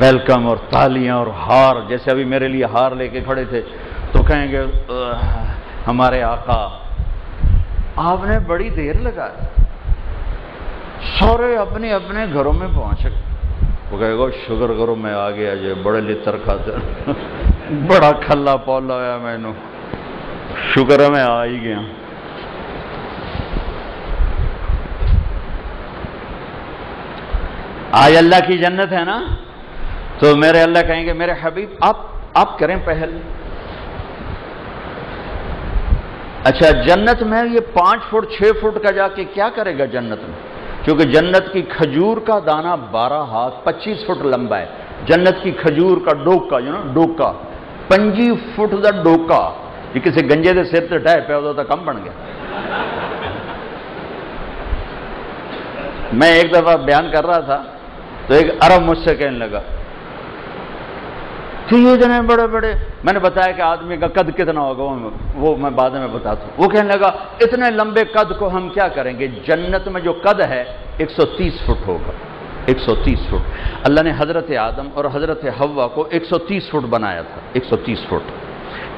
ویلکم اور تالیاں اور ہار, جیسے ابھی میرے لیے ہار لے کے کھڑے تھے, تو کہیں گے ہمارے آقا آپ نے بڑی دیر لگائی, سارے اپنے اپنے گھروں میں پہنچ گئے. وہ کہے گا شکر کرو میں آ گیا جی, بڑے لتر کھاتے بڑا کھلا پولا ہوا میں نو, شکر ہے میں آ ہی گیا. آج اللہ کی جنت ہے نا، تو میرے اللہ کہیں گے میرے حبیب آپ کریں پہل۔ اچھا جنت میں یہ 5 فٹ 6 فٹ کا جا کے کیا کرے گا جنت میں؟ کیونکہ جنت کی کھجور کا دانہ 12 ہاتھ 25 فٹ لمبا ہے۔ جنت کی کھجور کا ڈوکا ڈوکا 25 فٹ دا ڈوکا، یہ کسی گنجے دے سر تے ڈھائے پہ ہوتا کم بن گیا۔ میں ایک دفعہ بیان کر رہا تھا تو ایک عرب مجھ سے کہنے لگا کہ یہ اتنے بڑے بڑے، میں نے بتایا کہ آدمی کا قد کتنا ہوگا وہ میں بعد میں بتاتا ہوں۔ وہ کہنے لگا اتنے لمبے قد کو ہم کیا کریں گے؟ جنت میں جو قد ہے 130 فٹ ہوگا، 130 فٹ۔ اللہ نے حضرت آدم اور حضرت حوا کو 130 فٹ بنایا تھا، 130 فٹ۔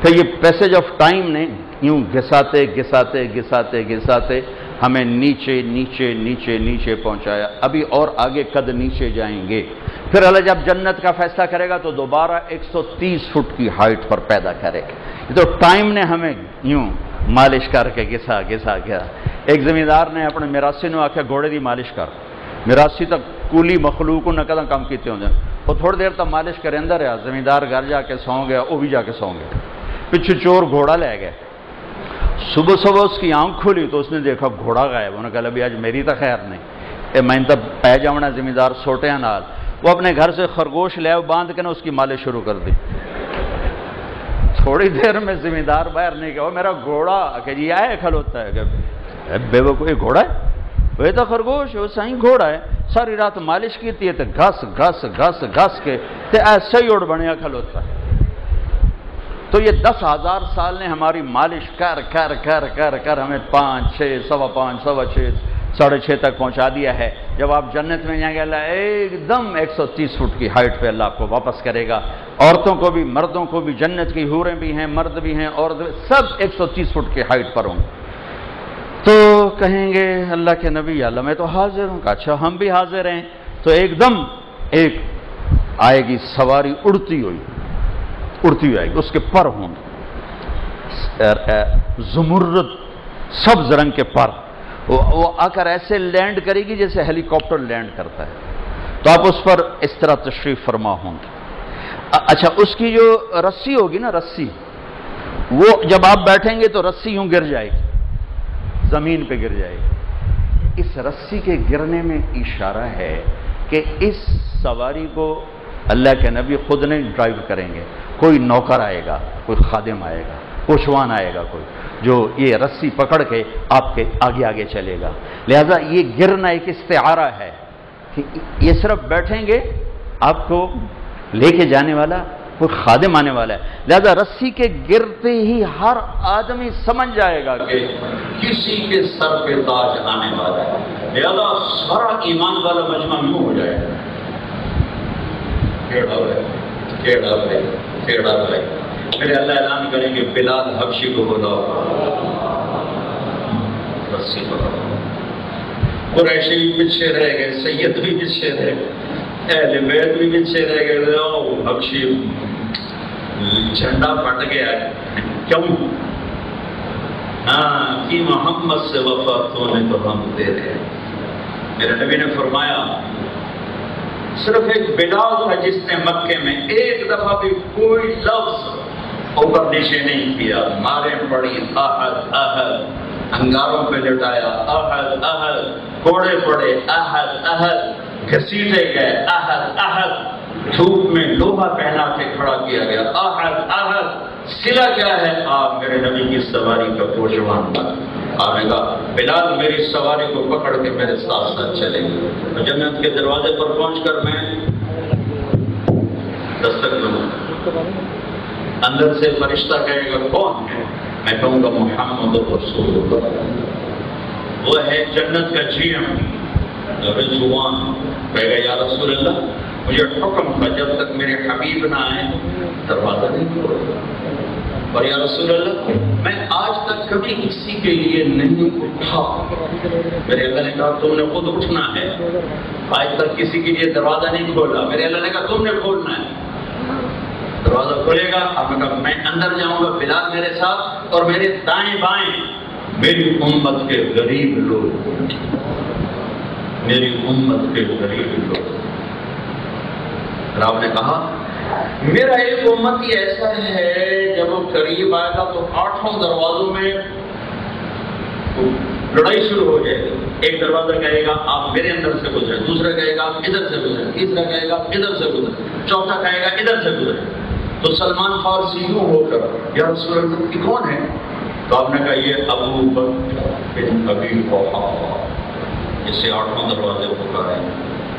پھر یہ پیسج آف ٹائم نے یوں گھساتے گھساتے گھساتے گھساتے ہمیں نیچے نیچے نیچے نیچے پہنچایا۔ ابھی اور آگے قد نیچے جائیں گے۔ پھر اللہ جب جنت کا فیصلہ کرے گا تو دوبارہ 130 فٹ کی ہائٹ پر پیدا کرے گا۔ یہ تو ٹائم نے ہمیں یوں مالش کر کے گھسا گھسا گیا۔ ایک زمیندار نے اپنے میراسی نو آخیا گھوڑے دی مالش کر۔ میراسی تک کولی مخلوق نہ کداں کام کیتے ہوندے، وہ تھوڑی دیر تک مالش کرے اندر رہا۔ زمیندار گھر جا کے سو گیا، وہ بھی جا کے سو گیا۔ پچھو چور گھوڑا لے گئے۔ صبح صبح اس کی آنکھ کھلی تو اس نے دیکھا گھوڑا غائب۔ انہوں نے کہا ابھی آج میری تو خیر نہیں، میں تب پہ جاؤنا زمیندار سوٹیاں نال۔ وہ اپنے گھر سے خرگوش لے باندھ کے نا اس کی مالش شروع کر دی۔ تھوڑی دیر میں زمیندار باہر نہیں گیا، وہ میرا گھوڑا کہ جی آئے کھلوتا ہے کہ بے وقوف یہ گھوڑا ہے، وہ تو خرگوش وہ صحیح گھوڑا ہے۔ ساری رات مالش کی تھی تو گھس گھس گھس گھس کے تے ایسے ہی اڑ بنیا کھلوتا ہے۔ تو یہ 10,000 سال نے ہماری مالش کر کر کر کر کر ہمیں 5 6 سوا 5 سوا 6 ساڑھے 6 تک پہنچا دیا ہے۔ جب آپ جنت میں جائیں گے اللہ ایک دم 130 فٹ کی ہائٹ پہ اللہ آپ کو واپس کرے گا۔ عورتوں کو بھی مردوں کو بھی، جنت کی حوریں بھی ہیں مرد بھی ہیں عورتیں، سب 130 فٹ کی ہائٹ پر ہوں۔ تو کہیں گے اللہ کے نبی اللہ میں تو حاضر ہوں۔ اچھا ہم بھی حاضر ہیں۔ تو ایک دم ایک آئے گی سواری اڑتی ہوئی آئے گی، اس کے پر ہوں زمرد سبز رنگ کے پر، وہ آ کر ایسے لینڈ کرے گی جیسے ہیلی کاپٹر لینڈ کرتا ہے۔ تو آپ اس پر اس طرح تشریف فرما ہوں گے۔ اچھا اس کی جو رسی ہوگی نا، رسی وہ جب آپ بیٹھیں گے تو رسی یوں گر جائے گی، زمین پہ گر جائے گی۔ اس رسی کے گرنے میں اشارہ ہے کہ اس سواری کو اللہ کے نبی خود نہیں ڈرائیو کریں گے، کوئی نوکر آئے گا، کوئی خادم آئے گا، پوشوان آئے گا کوئی، جو یہ رسی پکڑ کے آپ کے آگے آگے چلے گا۔ لہذا یہ گرنا ایک استعارہ ہے کہ یہ صرف بیٹھیں گے، آپ کو لے کے جانے والا کوئی خادم آنے والا ہے۔ لہذا رسی کے گرتے ہی ہر آدمی سمجھ جائے گا کہ کسی کے سر پہ تاج آنے والا ہے۔ لہذا سارا ایمان والا مجمع یوں ہو جائے گا، کیڑا بھائی میرے اللہ اعلان کریں گے بلال حبشی کو بلاؤ، رسی پکڑو۔ قریشی بھی پیچھے رہ گئے، سید بھی پیچھے رہ گئے، اہل بیت بھی پیچھے رہ گئے۔ لاؤ حبشی، جھنڈا پھٹ گیا ہے، کیوں؟ ہاں کہ محمد سے وفات ہونے تو ہم دے رہے ہیں۔ میرے نبی نے فرمایا صرف ایک بلال تھا جس نے مکے میں ایک دفعہ بھی کوئی لفظ اوپر نیچے نہیں کیا۔ مارے پڑی احد احد، انگاروں پہ لٹایا احد احد، کوڑے پڑے احد احد، گھسیٹے گئے احد احد، دھوپ میں لوہا پہنا کے کھڑا کیا گیا احد احد۔ صلہ کیا ہے؟ آپ میرے نبی کی سواری کا پوشوان بن۔ آپ نے کہا بلال میری سواری کو پکڑ کے میرے ساتھ ساتھ چلے گی۔ تو جنت کے دروازے پر پہنچ کر میں دستک دوں، اندر سے فرشتہ کہے گا کون ہے؟ میں کہوں گا محمد رسول اللہ۔ وہ ہے جنت کا جی ایم رضوان، کہے گا یا رسول اللہ مجھے حکم تھا جب تک میرے حبیب نہ آئے دروازہ نہیں کھولو۔ اور یا رسول اللہ میں آج تک کبھی کسی کے لیے نہیں اٹھا۔ میرے اللہ نے کہا تم نے خود اٹھنا ہے، آج تک کسی کے لیے دروازہ نہیں کھولا۔ میرے اللہ نے کہا تم نے کھولنا ہے، دروازہ کھولے گا۔ آپ نے کہا میں اندر جاؤں گا، بلال میرے ساتھ، اور میرے دائیں بائیں میری امت کے غریب لوگ، میری امت کے قریب لوگ. آپ نے کہا میرا ایک امتی ایسا ہے جب وہ قریب آئے گا تو 8 دروازوں میں لڑائی شروع ہو جائے گی. ایک دروازہ کہے گا آپ میرے اندر سے گزرے، دوسرا کہے گا آپ ادھر سے گزرے، تیسرا کہے گا آپ ادھر سے گزرے، چوتھا کہے گا ادھر سے گزرے. تو سلمان فارسی یوں ہو کر یا رسول اللہ کی کون ہے؟ تو آپ نے کہا یہ ابو بکر بن ابی قحافہ، اس سے 8 دروازے پکارے.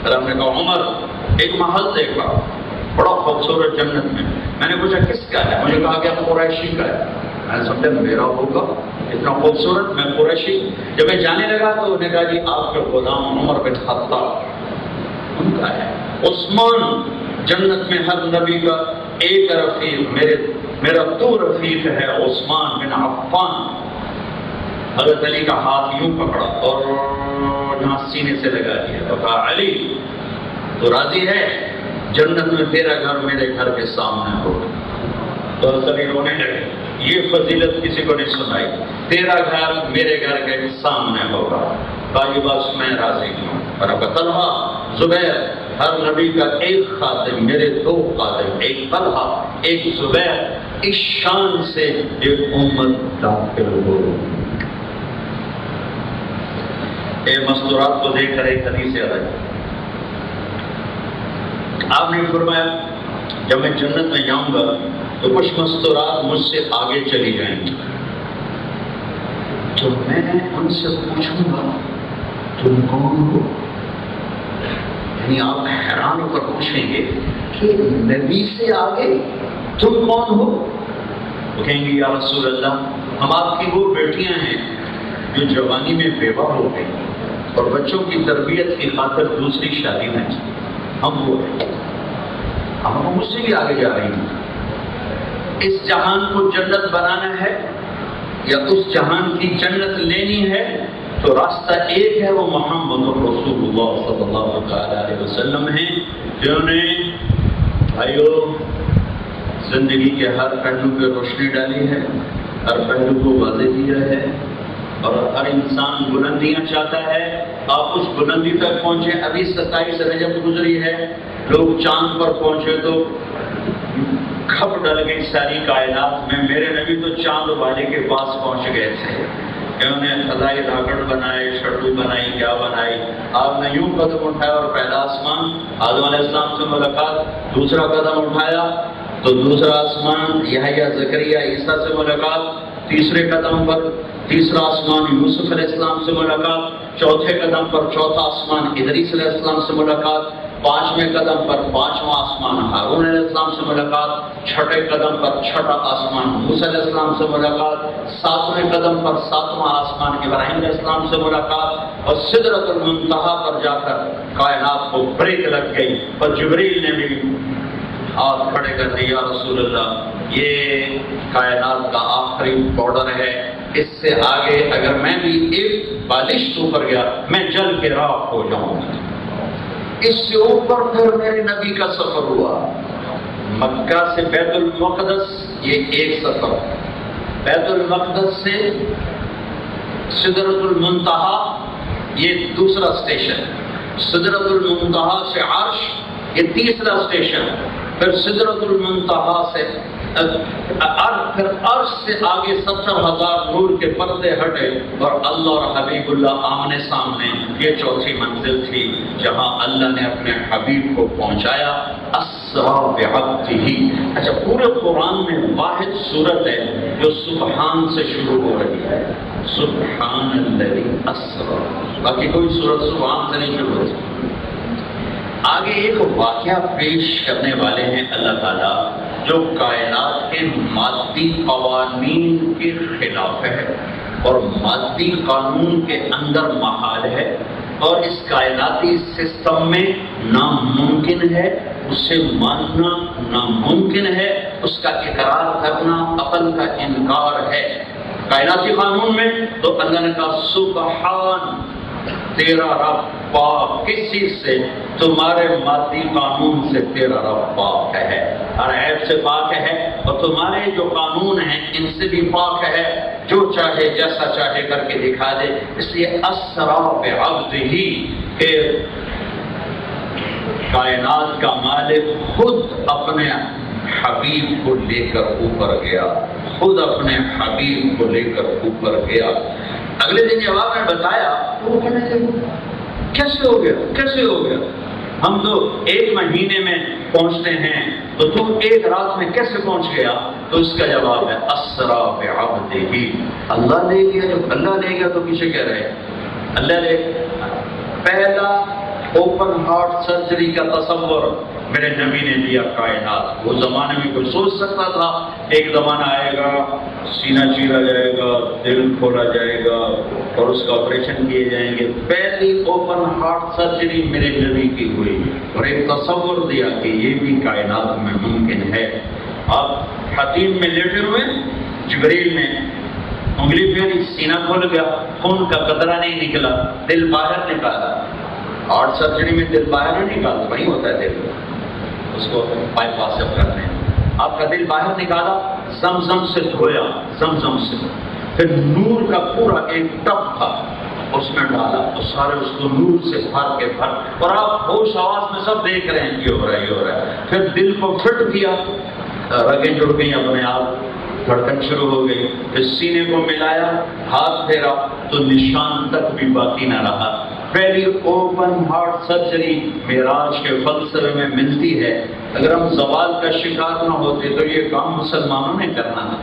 پھر ہم نے کہا عمر ایک محل دیکھا بڑا خوبصورت جنت میں نے پوچھا کس کا ہے؟ مجھے کہا کہ قریشی کا ہے. میں نے سمجھا میرا ہوگا اتنا خوبصورت، میں قریشی. جب میں جانے لگا تو انہوں نے کہا جی آپ کے غلام عمر بن خطاب ان کا ہے. عثمان جنت میں ہر نبی کا ایک رفیق، میرا تو رفیق ہے عثمان بن عفان. حضرت علی کا ہاتھ یوں پکڑا اور یہاں سینے سے لگا دیا اور کہا علی تو راضی ہے جنت میں تیرا گھر میرے گھر کے سامنے ہوگا. تو سبھی رونے لگے. یہ فضیلت کسی کو نہیں سنائی، تیرا گھر میرے گھر کے سامنے ہوگا. باقی بات میں راضی ہوں. اور اب طلحہ زبیر ہر نبی کا ایک خادم، میرے 2 خادم، ایک طلحہ ایک زبیر. اس شان سے ایک امت داخل ہو. اے مستورات کو دیکھ کر ایک حدیث یاد آئی. آپ نے فرمایا جب میں جنت میں جاؤں گا تو کچھ مستورات مجھ سے آگے چلی جائیں گی. تو میں ان سے پوچھوں گا تم کون ہو؟ یعنی آپ حیران ہو کر پوچھیں گے کہ نبی سے آگے تم کون ہو؟ وہ کہیں گے یا رسول اللہ ہم آپ کی وہ بیٹیاں ہیں جو جوانی میں بیوہ ہو گئی اور بچوں کی تربیت کی خاطر دوسری شادی میں ہم وہ ہیں. ہم مجھ سے بھی آگے جا رہی ہیں. اس جہان کو جنت بنانا ہے یا اس جہان کی جنت لینی ہے تو راستہ ایک ہے، وہ محمد رسول اللہ صلی اللہ علیہ وسلم ہیں، جنہوں نے بھائیو زندگی کے ہر پہلو پہ روشنی ڈالی ہے، ہر پہلو کو واضح کیا ہے. اور ہر انسان بلندیاں چاہتا ہے. آپ اس بلندی تک پہنچے. ابھی 27 رجب گزری ہے، لوگ چاند پر پہنچے تو کھپ ڈل گئی ساری کائنات میں. میرے نبی تو چاند والے کے پاس پہنچ گئے تھے. انہوں نے خدائی راکٹ بنائے، شٹل بنائی، کیا بنائی. آپ نے یوں قدم اٹھایا اور پہلا آسمان آدم علیہ السلام سے ملاقات. دوسرا قدم اٹھایا تو دوسرا آسمان یحییٰ زکریا عیسیٰ سے ملاقات. تیسرے قدم پر تیسرا آسمان یوسف علیہ السلام سے ملاقات. چوتھے قدم پر چوتھا آسمان ادریس علیہ السلام سے ملاقات. 5ویں قدم پر 5واں آسمان ہارون علیہ السلام سے ملاقات. 6ٹھے قدم پر 6ٹھا آسمان موسیٰ علیہ السلام سے ملاقات. 7ویں قدم پر 7واں آسمان ابراہیم علیہ السلام سے ملاقات. اور سدرۃ المنتہا پر جا کر کائنات کو بریک لگ گئی. اور جبریل نے بھی ہاتھ کھڑے کر دیا، رسول اللہ یہ کائنات کا آخری بارڈر ہے، اس سے آگے اگر میں بھی ایک بالش اوپر گیا میں جل کے راکھ ہو جاؤں گا. اس سے اوپر پھر میرے نبی کا سفر ہوا. مکہ سے بیت المقدس یہ ایک سفر، بیت المقدس سے سدرۃ المنتہا یہ دوسرا اسٹیشن، سدرۃ المنتہا سے عرش یہ تیسرا اسٹیشن، پھر سدرۃ المنتہا سے پھر عرش سے آگے 70,000 نور کے پردے ہٹے اور اللہ اور حبیب اللہ آمنے سامنے. یہ چوتھی منزل تھی جہاں اللہ نے اپنے حبیب کو پہنچایا. اسرا بعبدہ. اچھا پورے قرآن میں واحد صورت ہے جو سبحان سے شروع ہو رہی ہے، سبحان الذی اسرا. باقی کوئی صورت سبحان سے نہیں شروع ہوتی. آگے ایک واقعہ پیش کرنے والے ہیں اللہ تعالیٰ جو کائنات کے مادی قوانین کے خلاف ہے اور مادی قانون کے اندر محال ہے اور اس کائناتی سسٹم میں ناممکن ہے، اسے ماننا ناممکن ہے، اس کا اقرار کرنا عقل کا انکار ہے. کائناتی قانون میں تو اللہ نے کہا سبحان تیرا رب پاک، کس چیز سے؟ تمہارے مادی قانون سے تیرا رب پاک ہے، ہر عیب سے پاک ہے، اور تمہارے جو قانون ہیں ان سے بھی پاک ہے، جو چاہے جیسا چاہے کر کے دکھا دے. اس لیے اسرا بعبدہ پھر کائنات کا مالک خود اپنے حبیب کو لے کر اوپر گیا، خود اپنے حبیب کو لے کر اوپر گیا۔ اگلے دن جب آپ نے بتایا تو وہ کہنے لگے کیسے ہو گیا، کیسے ہو گیا؟ ہم تو 1 مہینے میں پہنچتے ہیں، تو تم 1 رات میں کیسے پہنچ گیا؟ تو اس کا جواب ہے اسرا بعبدہ، اللہ لے گیا۔ جب اللہ لے گیا تو پیچھے کہہ رہے ہیں اللہ لے۔ پہلا اوپن ہارٹ سرجری کا تصور میرے نبی نے دیا کائنات۔ وہ زمانے میں کوئی سوچ سکتا تھا ایک زمانہ آئے گا، سینہ چیرا جائے گا، دل کھولا جائے گا اور اس کا آپریشن کیے جائیں گے؟ پہلی اوپن ہارٹ سرجری میرے نبی کی ہوئی اور ایک تصور دیا کہ یہ بھی کائنات میں ممکن ہے۔ آپ حتیم میں لیٹے ہوئے، جبریل نے انگلی پھیری، سینہ کھل گیا، خون کا قطرہ نہیں نکلا، دل باہر نکالا۔ ہارٹ سرجری میں دل باہر نہیں نکالتا، وہیں ہوتا ہے دل، اس کو بائی پاس جب کرتے ہیں۔ آپ کا دل باہر نکالا، زمزم سے دھویا، زمزم سے، پھر نور کا پورا ایک ٹب تھا اس میں ڈالا، تو سارے اس کو نور سے بھر کے بھر، اور آپ ہوش آواز میں سب دیکھ رہے ہیں یہ ہو رہا ہے، یہ ہو رہا ہے۔ پھر دل کو فٹ کیا، رگیں جڑ گئی اپنے آپ، دھڑکن شروع ہو گئی، پھر سینے کو ملایا، ہاتھ پھیرا تو نشان تک بھی باقی نہ رہا۔ پہلی اوپن ہارٹ سرجری معراج کے فلسفے میں ملتی ہے۔ اگر ہم زوال کا شکار نہ ہوتے تو یہ کام مسلمانوں نے کرنا ہے۔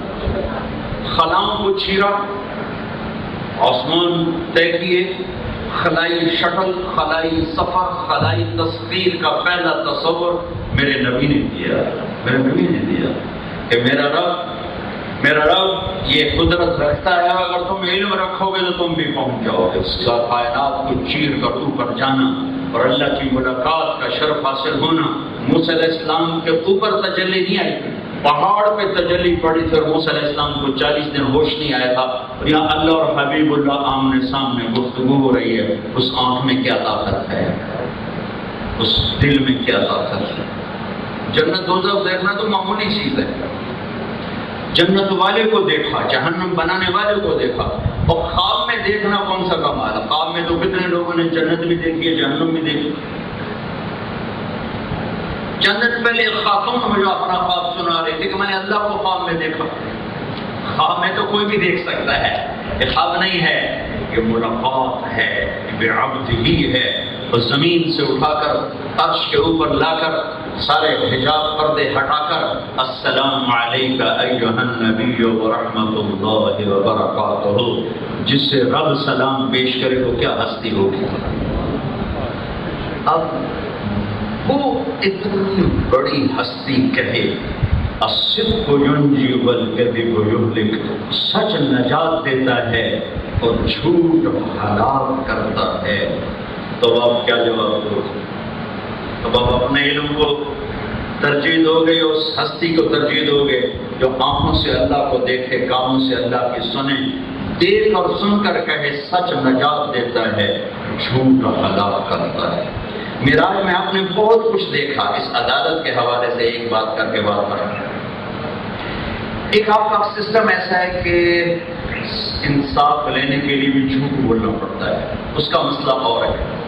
خلاؤں کو چیرا، آسمان طے کیے، خلائی شٹل، خلائی سفر، خلائی تصویر کا پہلا تصور میرے نبی نے دیا، میرے نبی نے دیا کہ میرا رب یہ قدرت رکھتا ہے، اگر تم علم رکھو گے تو تم بھی پہنچ جاؤ گے اس کا کائنات کو چیر کر اوپر جانا اور اللہ کی ملاقات کا شرف حاصل ہونا۔ موسیٰ علیہ السلام کے اوپر تجلی نہیں آئی تھی، پہاڑ پہ تجلی پڑی تھی اور موسیٰ علیہ السلام کو 40 دن ہوش نہیں آیا تھا۔ یہاں اللہ اور حبیب اللہ آمنے سامنے گفتگو ہو رہی ہے، اس آنکھ میں کیا طاقت ہے، اس دل میں کیا طاقت ہے۔ جنت دوزخ دیکھنا تو معمولی چیز ہے، جنت والے کو دیکھا، جہنم بنانے والے کو دیکھا، اور خواب میں دیکھنا کون سا کمال ہے؟ خواب میں تو کتنے لوگوں نے جنت بھی دیکھی ہے، جہنم بھی دیکھی۔ جنت پہلے ایک خاتون مجھے اپنا خواب سنا رہی تھی کہ میں نے اللہ کو خواب میں دیکھا۔ خواب میں تو کوئی بھی دیکھ سکتا ہے، یہ خواب نہیں ہے، یہ ملاقات ہے، بعبدہ ہی ہے۔ اور زمین سے اٹھا کر عرش کے اوپر لا کر سارے حجاب پردے ہٹا کر السلام علیکہ ایھا النبی ورحمۃ اللہ وبرکاتہ، جس سے رب سلام پیش کرے تو کیا ہستی ہوگی۔ اب وہ اتنی بڑی ہستی کہے الصدق ینجی والکذب یہلک، سچ نجات دیتا ہے اور جھوٹ ہلاک کرتا ہے، تو آپ کیا جواب دو؟ اب آپ اپنے علم کو ترجیح دو گے، اس ہستی کو ترجیح دو گے جو آنکھوں سے اللہ کو دیکھے، کانوں سے اللہ کی سنے، دیکھ اور سن کر کہے سچ نجات دیتا ہے، جھوٹ ہلاک کرتا ہے۔ معراج میں آپ نے بہت کچھ دیکھا۔ اس عدالت کے حوالے سے ایک بات کر کے بات کریں، ایک آپ کا سسٹم ایسا ہے کہ انصاف لینے کے لیے بھی جھوٹ بولنا پڑتا ہے، اس کا مسئلہ اور ہے۔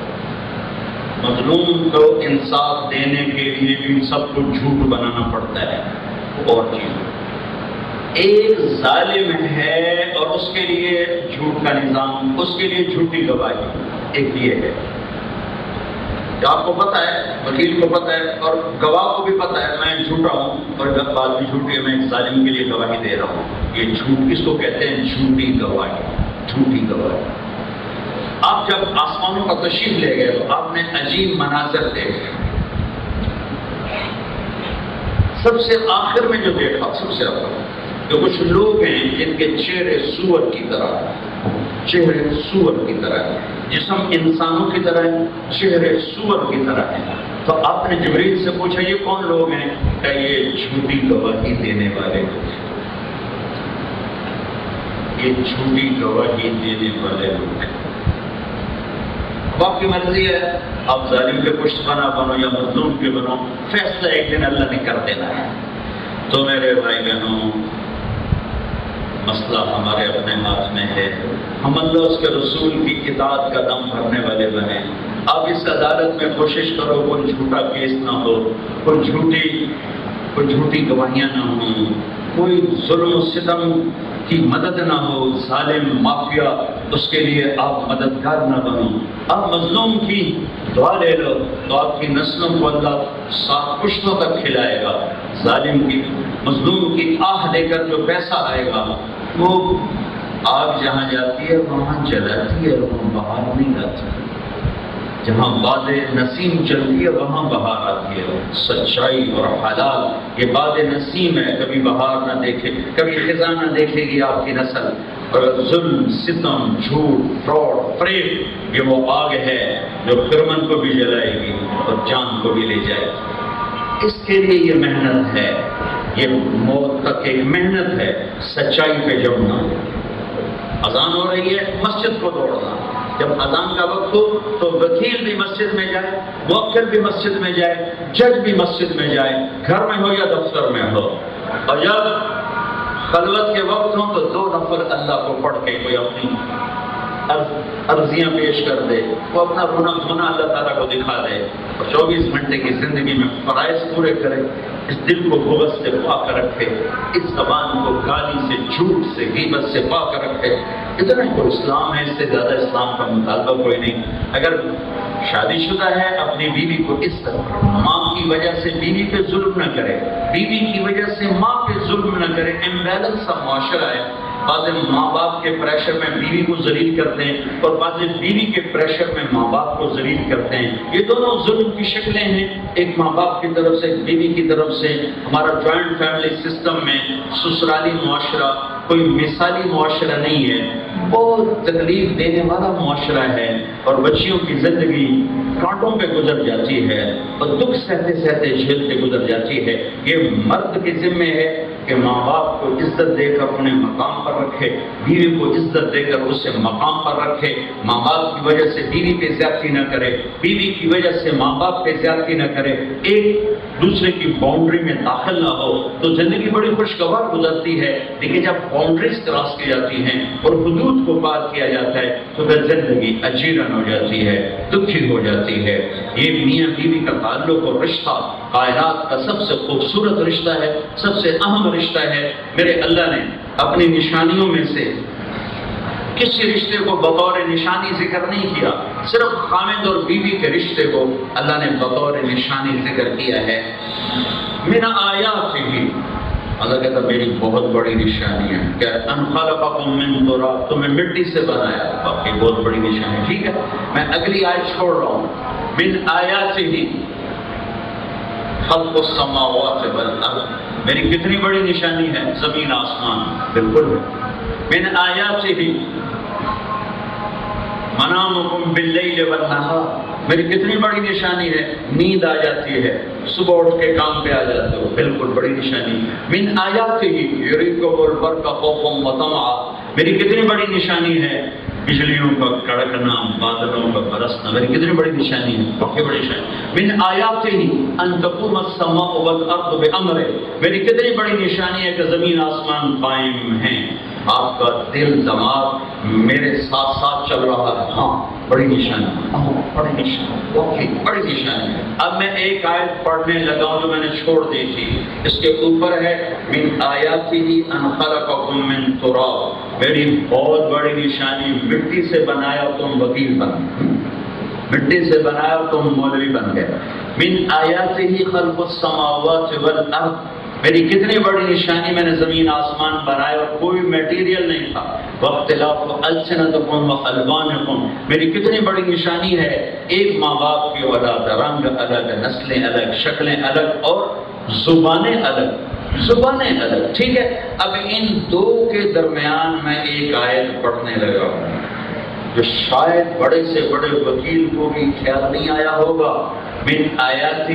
مظلوم کو انصاف دینے کے لیے بھی سب کو جھوٹ بنانا پڑتا ہے، اور چیز ایک ظالم ہے اور اس کے لیے جھوٹ کا نظام، اس کے لیے جھوٹی گواہی ایک یہ ہے کہ آپ کو پتہ ہے، وکیل کو پتہ ہے اور گواہ کو بھی پتہ ہے میں جھوٹا ہوں اور جب بات بھی جھوٹی ہے، میں ایک ظالم کے لیے گواہی دے رہا ہوں۔ یہ جھوٹ اس کو کہتے ہیں جھوٹی گواہی، جھوٹی گواہی۔ آپ جب آسمانوں کا تشریف لے گئے تو آپ نے عجیب مناظر دیکھے۔ سب سے آخر میں جو دیکھا، سب سے آخر کہ کچھ لوگ ہیں جن کے چہرے سور کی طرح، چہرے سور کی طرح ہیں، جسم انسانوں کی طرح ہے، چہرے سور کی طرح ہیں۔ تو آپ نے جبریل سے پوچھا یہ کون لوگ ہیں؟ کہ یہ جھوٹی گواہی دینے والے لوگ ہیں، یہ جھوٹی گواہی دینے والے لوگ ہیں۔ آپ کی مرضی ہے، آپ ظالم کے پشت بنا بنو یا مظلوم کے بنو، فیصلہ ایک دن اللہ نے کر دینا ہے۔ تو میرے بھائی بہنوں، مسئلہ ہمارے اپنے ہاتھ میں ہے، ہم اللہ اس کے رسول کی اطاعت کا دم بھرنے والے بنے، آپ اس عدالت میں کوشش کرو کوئی جھوٹا کیس نہ ہو، کوئی جھوٹی گواہیاں نہ ہوں، کوئی ظلم و ستم کی مدد نہ ہو، ظالم مافیا اس کے لیے آپ مددگار نہ بنو۔ آپ مظلوم کی دعا لے لو تو آپ کی نسلوں کو اللہ 7 پشتوں تک کھلائے گا۔ ظالم کی مظلوم کی آہ لے کر جو پیسہ آئے گا وہ آگ جہاں جاتی ہے وہاں جلاتی ہے، وہاں بہار نہیں آتی۔ جہاں باد نسیم چلتی ہے وہاں بہار آتی ہے۔ سچائی اور حلال یہ باد نسیم ہے، کبھی بہار نہ دیکھے، کبھی خزاں نہ دیکھے گی آپ کی نسل۔ اور ظلم، ستم، جھوٹ، فراڈ، فریب یہ وہ آگ ہے جو خرمن کو بھی جلائے گی اور جان کو بھی لے جائے گی۔ اس کے لیے یہ محنت ہے، یہ موت تک ایک محنت ہے، سچائی پہ جمنا۔ اذان ہو رہی ہے، مسجد کو دوڑنا۔ جب اذان کا وقت ہو تو وکیل بھی مسجد میں جائے، موکل بھی مسجد میں جائے، جج بھی مسجد میں جائے، گھر میں ہو یا دفتر میں ہو۔ اور جب خلوت کے وقت ہوں تو 2 نفل اللہ کو پڑھ کے کوئی اپنی عرضیاں پیش کر دے، وہ اپنا گناہ اللہ تعالیٰ کو دکھا دے، اور 24 گھنٹے کی زندگی میں فرائض پورے کرے، اس دل کو بغض سے پاک رکھے، اس زبان کو گالی سے، جھوٹ سے، غیبت سے پاک رکھے۔ اتنا تو اسلام ہے، اس سے زیادہ اسلام کا مطالبہ کوئی نہیں۔ اگر شادی شدہ ہے اپنی بیوی کو عزت، ماں کی وجہ سے بیوی پہ ظلم نہ کرے، بیوی کی وجہ سے ماں پہ ظلم نہ کرے۔ امبیلنس سا معاشرہ ہے، بعض ماں باپ کے پریشر میں بیوی کو ذلیل کرتے ہیں اور بعض بیوی کے پریشر میں ماں باپ کو ذلیل کرتے ہیں۔ یہ دونوں ظلم کی شکلیں ہیں، ایک ماں باپ کی طرف سے، ایک بیوی کی طرف سے۔ ہمارا جوائنٹ فیملی سسٹم میں سسرالی معاشرہ کوئی مثالی معاشرہ نہیں ہے، بہت تکلیف دینے والا معاشرہ ہے، اور بچیوں کی زندگی کانٹوں پہ گزر جاتی ہے اور دکھ سہتے سہتے جھیلتے گزر جاتی ہے۔ یہ مرد کے ذمے ہے کہ ماں باپ کو عزت دے کر انہیں مقام پر رکھے، بیوی کو عزت دے کر اسے مقام پر رکھے، ماں باپ کی وجہ سے بیوی پہ زیادتی نہ کرے، بیوی کی وجہ سے ماں باپ پہ زیادتی نہ کرے، ایک دوسرے کی باؤنڈری میں داخل نہ ہو تو زندگی بڑی خوشگوار گزرتی ہے۔ لیکن جب باؤنڈریز کراس کی جاتی ہیں اور حدود کو پار کیا جاتا ہے تو پھر زندگی اجیرن ہو جاتی ہے، دکھی ہو جاتی ہے۔ یہ میاں بیوی کا تعلق اور رشتہ کائنات کا سب سے خوبصورت رشتہ ہے، سب سے اہم رشتہ ہے۔ میرے اللہ نے اپنی نشانیوں میں سے کسی رشتے کو بطور نشانی ذکر نہیں کیا، صرف خامد اور بیوی کے رشتے کو اللہ نے بطور نشانی ذکر کیا ہے۔ من آیات ہی اللہ کہتا میری بہت بڑی نشانی ہے کہ ان خلقکم من تراب، تمہیں مٹی سے بنایا، باقی بہت بڑی نشانی۔ ٹھیک ہے، میں اگلی آیت چھوڑ رہا ہوں۔ من آیات ہی خلق السماوات والارض، میری کتنی بڑی نشانی ہے، زمین آسمان، بالکل ہے۔ من آیات ہی منامکم باللیل والنہار، میری کتنی بڑی نشانی ہے، نیند آ جاتی ہے، صبح اٹھ کے کام پہ آ جاتے ہو، بالکل بڑی نشانی۔ من آیات ہی یریکم البرق خوفا وطمعا، میری کتنی بڑی نشانی ہے، بجلیوں کا کڑکنا، بادلوں کا برسنا، میری کتنی بڑی نشانی ہے، بہت بڑی نشانی۔ من آیات ہی ان تقوم السماء والارض بامرہ، میری کتنی بڑی نشانی ہے کہ زمین آسمان قائم ہیں، آپ کا دل دماغ میرے ساتھ ساتھ چل رہا ہے۔ ہاں بڑی نشانی، بڑی نشانی، اوکے بڑی نشانی۔ اب میں ایک آیت پڑھنے لگا ہوں جو میں نے چھوڑ دی تھی، اس کے اوپر ہے من آیاتہ ان خلقکم من تراب، میری بہت بڑی نشانی، مٹی سے بنایا تم وکیل بن گئے، مٹی سے بنایا تم مولوی بن گئے۔ من آیاتہ خلق السماوات والارض، میری کتنی بڑی نشانی، میں نے زمین آسمان بنائے اور کوئی میٹیریل نہیں تھا۔ واختلاف السنتکم والوانکم، میری کتنی بڑی نشانی ہے، ایک ماں باپ کی اولاد، رنگ الگ، نسلیں الگ، شکلیں الگ اور زبانیں الگ، زبانیں الگ۔ ٹھیک ہے، اب ان دو کے درمیان میں ایک آیت پڑھنے لگا ہوں جو شاید بڑے سے بڑے وکیل کو بھی خیال نہیں آیا ہوگا۔ من آیاتہ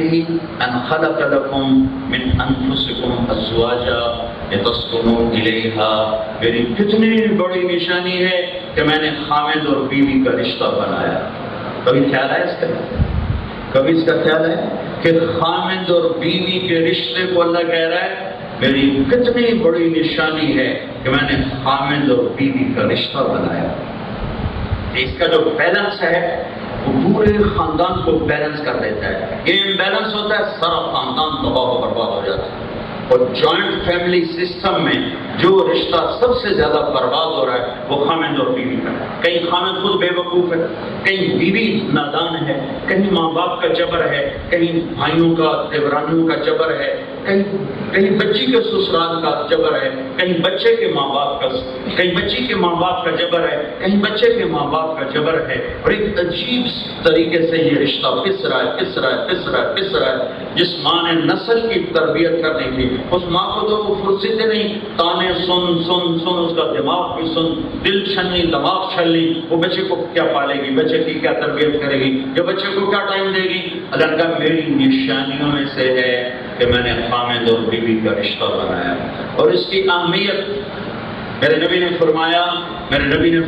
ان خلق لکم من انفسکم ازواجا لتسکنوا الیہا، میری کتنی بڑی نشانی ہے کہ میں نے خامد اور بیوی کا رشتہ بنایا۔ کبھی خیال ہے اس کا؟ کبھی اس کا خیال ہے کہ خامد اور بیوی کے رشتے کو اللہ کہہ رہا ہے میری کتنی بڑی نشانی ہے کہ میں نے خامد اور بیوی کا رشتہ بنایا۔ اس کا جو بیلنس ہے وہ پورے خاندان کو بیلنس کر دیتا ہے. یہ امبیلنس ہوتا ہے سارا خاندان تباہ و برباد ہو جاتا ہے. اور جوائنٹ فیملی سسٹم میں جو رشتہ سب سے زیادہ برباد ہو رہا ہے وہ خامند اور بیوی کا. کہیں خامند خود بے وقوف ہے، کہیں بیوی نادان ہے، کہیں ماں باپ کا جبر ہے، کہیں بھائیوں کا دیورانیوں کا جبر ہے، کہیں بچی کے سسرال کا جبر ہے، کہیں بچے کے ماں باپ کا، کہیں بچی کے ماں باپ کا جبر ہے، کہیں بچے کے ماں باپ کا جبر ہے. اور ایک عجیب طریقے سے یہ رشتہ پس رہا ہے. جس ماں نے نسل کی تربیت کرنی تھی اس ماں کو تو وہ فرصت نہیں، تانے سن اس کا دماغ بھی سن، دل چھلنی دماغ چھلنی. وہ بچے کو کیا پالے گی، بچے کی کیا تربیت کرے گی، جو بچے کو کیا ٹائم دے گی. اللہ کا میری نشانیوں میں سے ہے کہ میں نے خامد اور بیوی کا رشتہ بنایا. اور اس کی اہمیت میرے نبی نے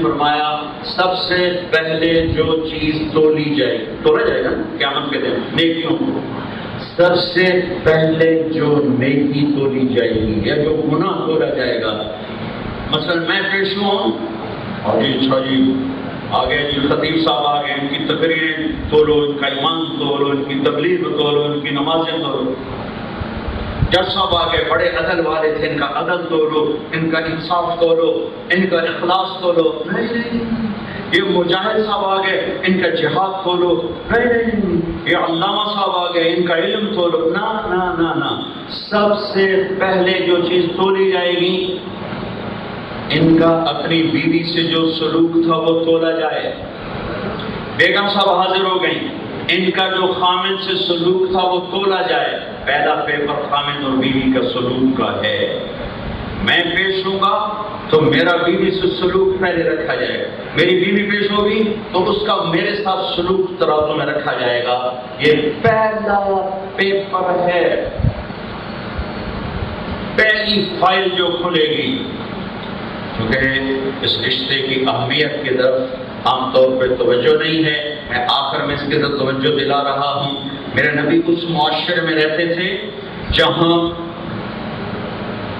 فرمایا سب سے پہلے جو چیز تولا جائے گا قیامت کے دن نیکیوں کو، سب سے پہلے جو نیکی تولی جائے گی یا جو گناہ تولا جائے گا. مثلا میں پیش ہوں اور آگے جی خطیب صاحب آگے، ان کی تقریریں تولو، ان کا ایمان تولو، ان کی تبلیغ تولو، ان کی نمازیں تولو. جج صاحب آگے بڑے عدل والے تھے، ان کا عدل تولو، ان کا انصاف تولو، ان کا اخلاص تولو. نہیں، یہ مجاہد صاحب آگے ان کا جہاد تولو. نہیں، یہ علامہ صاحب آگے ان کا علم تولو. نہ، سب سے پہلے جو چیز تولی جائے گی ان کا اپنی بیوی سے جو سلوک تھا وہ تولا جائے. بیگم صاحب حاضر ہو گئی، ان کا جو خامد سے سلوک تھا وہ تولا جائے. پہلا پیپر خامد اور بیوی کا سلوک کا ہے. میں پیش ہوں گا تو میرا بیوی سے سلوک پہلے رکھا جائے گا. میری بیوی پیش ہوگی تو اس کا میرے ساتھ سلوک ترازو میں رکھا جائے گا. یہ پہلا پیپر ہے، پہلی فائل جو کھلے گی. کیونکہ اس رشتے کی اہمیت کی طرف عام طور پہ توجہ نہیں ہے، میں آخر میں اس کی طرف توجہ دلا رہا ہوں. میرے نبی اس معاشرے میں رہتے تھے جہاں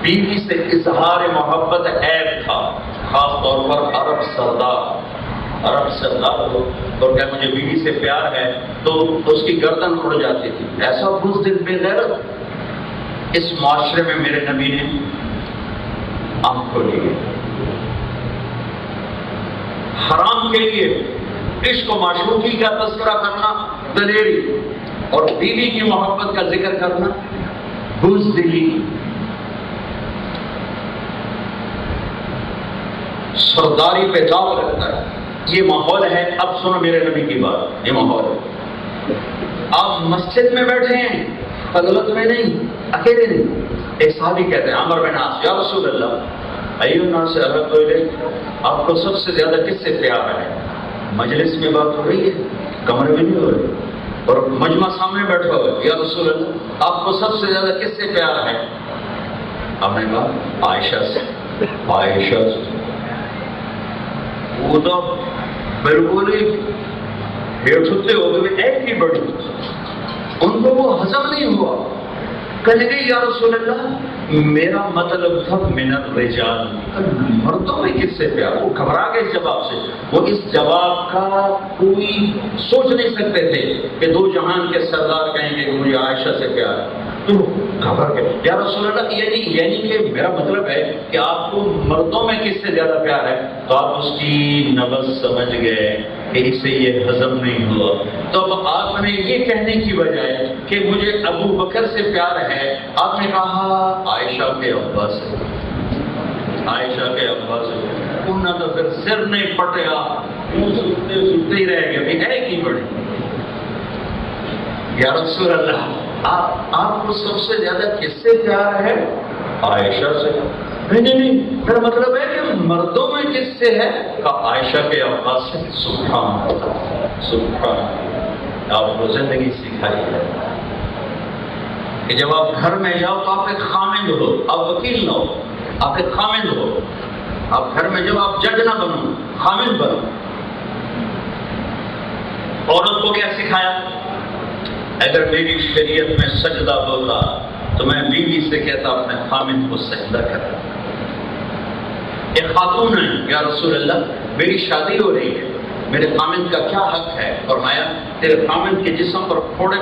بیوی سے اظہار محبت عیب تھا، خاص طور پر عرب سردار ہو اور کہ مجھے بیوی سے پیار ہے تو اس کی گردن اڑ جاتی تھی. ایسا بزدل بے غیرت اس معاشرے میں میرے نبی نے آنکھ کھولی ہے. حرام کے لیے عشق و معشوقی کا تذکرہ کرنا دلیری اور بیوی کی محبت کا ذکر کرنا بزدلی. سرداری پہ داغ لگتا ہے. یہ ماحول ہے. اب سنو میرے نبی کی بات، یہ ماحول ہے. آپ مسجد میں بیٹھے ہیں، خلوت میں نہیں، اکیلے نہیں. ایک صحابی کہتے ہیں عمر بن عاص، یا رسول اللہ ایو الناس احب الیک، آپ کو سب سے زیادہ کس سے پیار ہے؟ مجلس میں بات ہو رہی ہے، کمرے میں نہیں ہو رہی، اور مجمع سامنے بیٹھا ہوا ہے. یا رسول اللہ آپ کو سب سے زیادہ کس سے پیار ہے؟ آپ نے کہا عائشہ سے. وہ تو بالکل ہی بیٹھتے ہو گئے، ایک ہی بڑی، ان کو وہ ہضم نہیں ہوا. کہنے گئی یا رسول اللہ میرا مطلب تھا من الرجال، مردوں میں کس سے پیار؟ وہ گھبرا گئے اس جواب سے. وہ اس جواب کا کوئی سوچ نہیں سکتے تھے کہ دو جہان کے سردار کہیں گے کہ مجھے عائشہ سے پیار ہے. تو گھبر گئے. یا رسول اللہ یعنی کہ میرا مطلب ہے کہ آپ کو مردوں میں کس سے زیادہ پیار ہے. تو آپ اس کی نبض سمجھ گئے کہ اسے یہ ہضم نہیں ہوا. تو اب آپ نے یہ کہنے کی بجائے کہ مجھے ابو بکر سے پیار ہے، آپ نے کہا عائشہ کے ابا سے. عائشہ کے ابا سے انہوں نے تو پھر سر نہیں پٹیا، سنتے ہی رہ گئے. ہے کی بڑی. یا رسول اللہ آپ کو سب سے زیادہ کس سے پیار ہے؟ عائشہ سے. نہیں، میرا مطلب ہے کہ مردوں میں کس سے ہے؟ عائشہ کے ابا سے. سبحان آپ کو زندگی سکھائی ہے کہ جب آپ گھر میں جاؤ تو آپ ایک خامند ہو، آپ وکیل نہ ہو، آپ ایک خامند ہو. آپ گھر میں جب آپ جج نہ بنو، خامند بنو. عورت کو کیا سکھایا؟ اگر میری شریعت میں سجدہ ہوتا تو میں بیوی سے کہتا اپنے خامند کو سجدہ کرتا. ایک خاتون ہے، یا رسول اللہ میری شادی ہو رہی ہے میرے خامد کا کیا حق ہے؟ فرمایا تیرے خامد کے جسم پر پھوڑے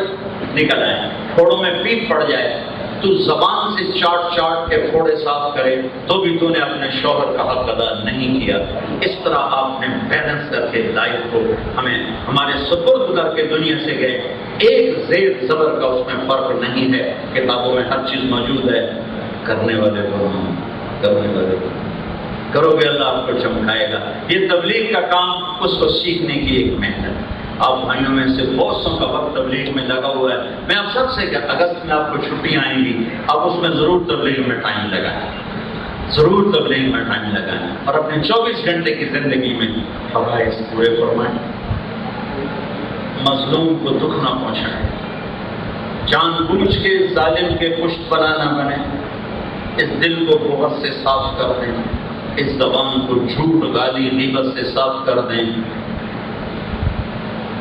نکل آئے، پھوڑوں میں پیپ پڑ جائے، تو زبان سے چاٹ چاٹ کے پھوڑے صاف کرے تو بھی تو نے اپنے شوہر کا حق ادا نہیں کیا۔ اس طرح آپ نے بیلنس کر کے لائف کو ہمیں ہمارے سپرد کر کے دنیا سے گئے۔ ایک زیر زبر کا اس میں فرق نہیں ہے، کتابوں میں ہر چیز موجود ہے۔ کرنے والے کو کرنے والے کو کرو گے اللہ آپ کو چمکائے گا۔ یہ تبلیغ کا کام، اس کو سیکھنے کی ایک محنت۔ آپ بھائیوں میں سے بہت سو کا وقت تبلیغ میں لگا ہوا ہے۔ میں آپ سب سے کہ اگست میں آپ کو چھٹیاں آئیں گی، آپ اس میں ضرور تبلیغ میں ٹائم لگائیں، ضرور تبلیغ میں ٹائم لگائیں، اور اپنے 24 گھنٹے کی زندگی میں فرائض پورے فرمائیں، مظلوم کو دکھ نہ پہنچائیں، جان بوجھ کے ظالم کے پشت بنا نہ بنے، اس دل کو بغض سے صاف کر دیں، اس زبان کو جھوٹ گالی غیبت سے صاف کر دیں۔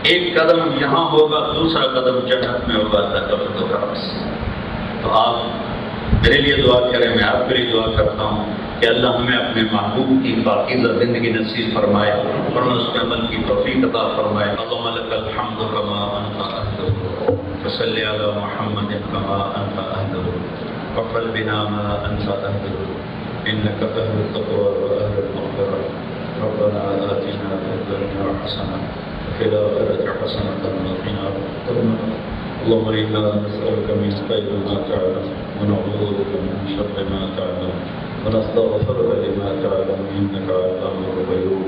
ایک قدم یہاں ہوگا، دوسرا قدم جنت میں ہوگا تکبر سے۔ تو آپ میرے لیے دعا کریں، میں آپ کے لیے دعا کرتا ہوں کہ اللہ ہمیں اپنے محبوب کی پاکیزہ زندگی نصیب فرمائے اور اس کے عمل کی توفیق عطا فرمائے۔ اللہم لک الحمد کما انت اہلہ وصلی علی محمد کما انت اہلہ وقبل بنا ما انت اہلہ انک اہل التقوی واہل المغفرہ۔ ربنا آتنا فی الدنیا حسنہ وفي الآخرة حسنة وقنا عذاب النار۔ اللهم إنا نسألك من خير ما تعلم ونعوذ بك من شر ما تعلم ونستغفرك لما تعلم إنك علام الغيوب۔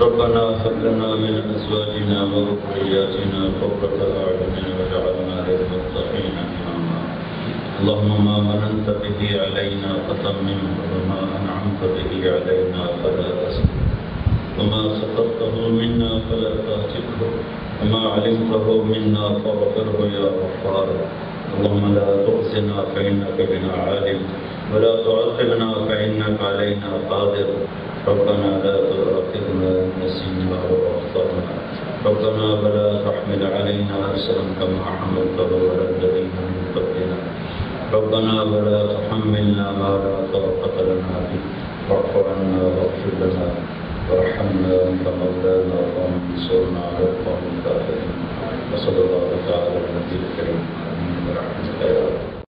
ربنا هب لنا من أزواجنا وذرياتنا قرة أعين واجعلنا للمتقين إماما۔ اللهم ما مننت به علينا فتممه وما أنعمت به علينا فلا تسلم، وما سقطته منا فلا تهتكه، وما علمته منا فاغفره يا غفار۔ اللهم لا تخزنا فإنك بنا عالم، ولا تعذبنا فإنك علينا قادر۔ ربنا لا تؤاخذنا إن نسينا أو أخطأنا، ربنا ولا تحمل علينا إصرا كما حملته على الذين من قبلنا، ربنا ولا تحملنا ما لا طاقة لنا به، واعف عنا واغفر لنا وارحمنا أنت مولانا وانصرنا على القوم الكافرين۔ وصلى الله تعالى على النبي الكريم آمين برحمتك يا رب۔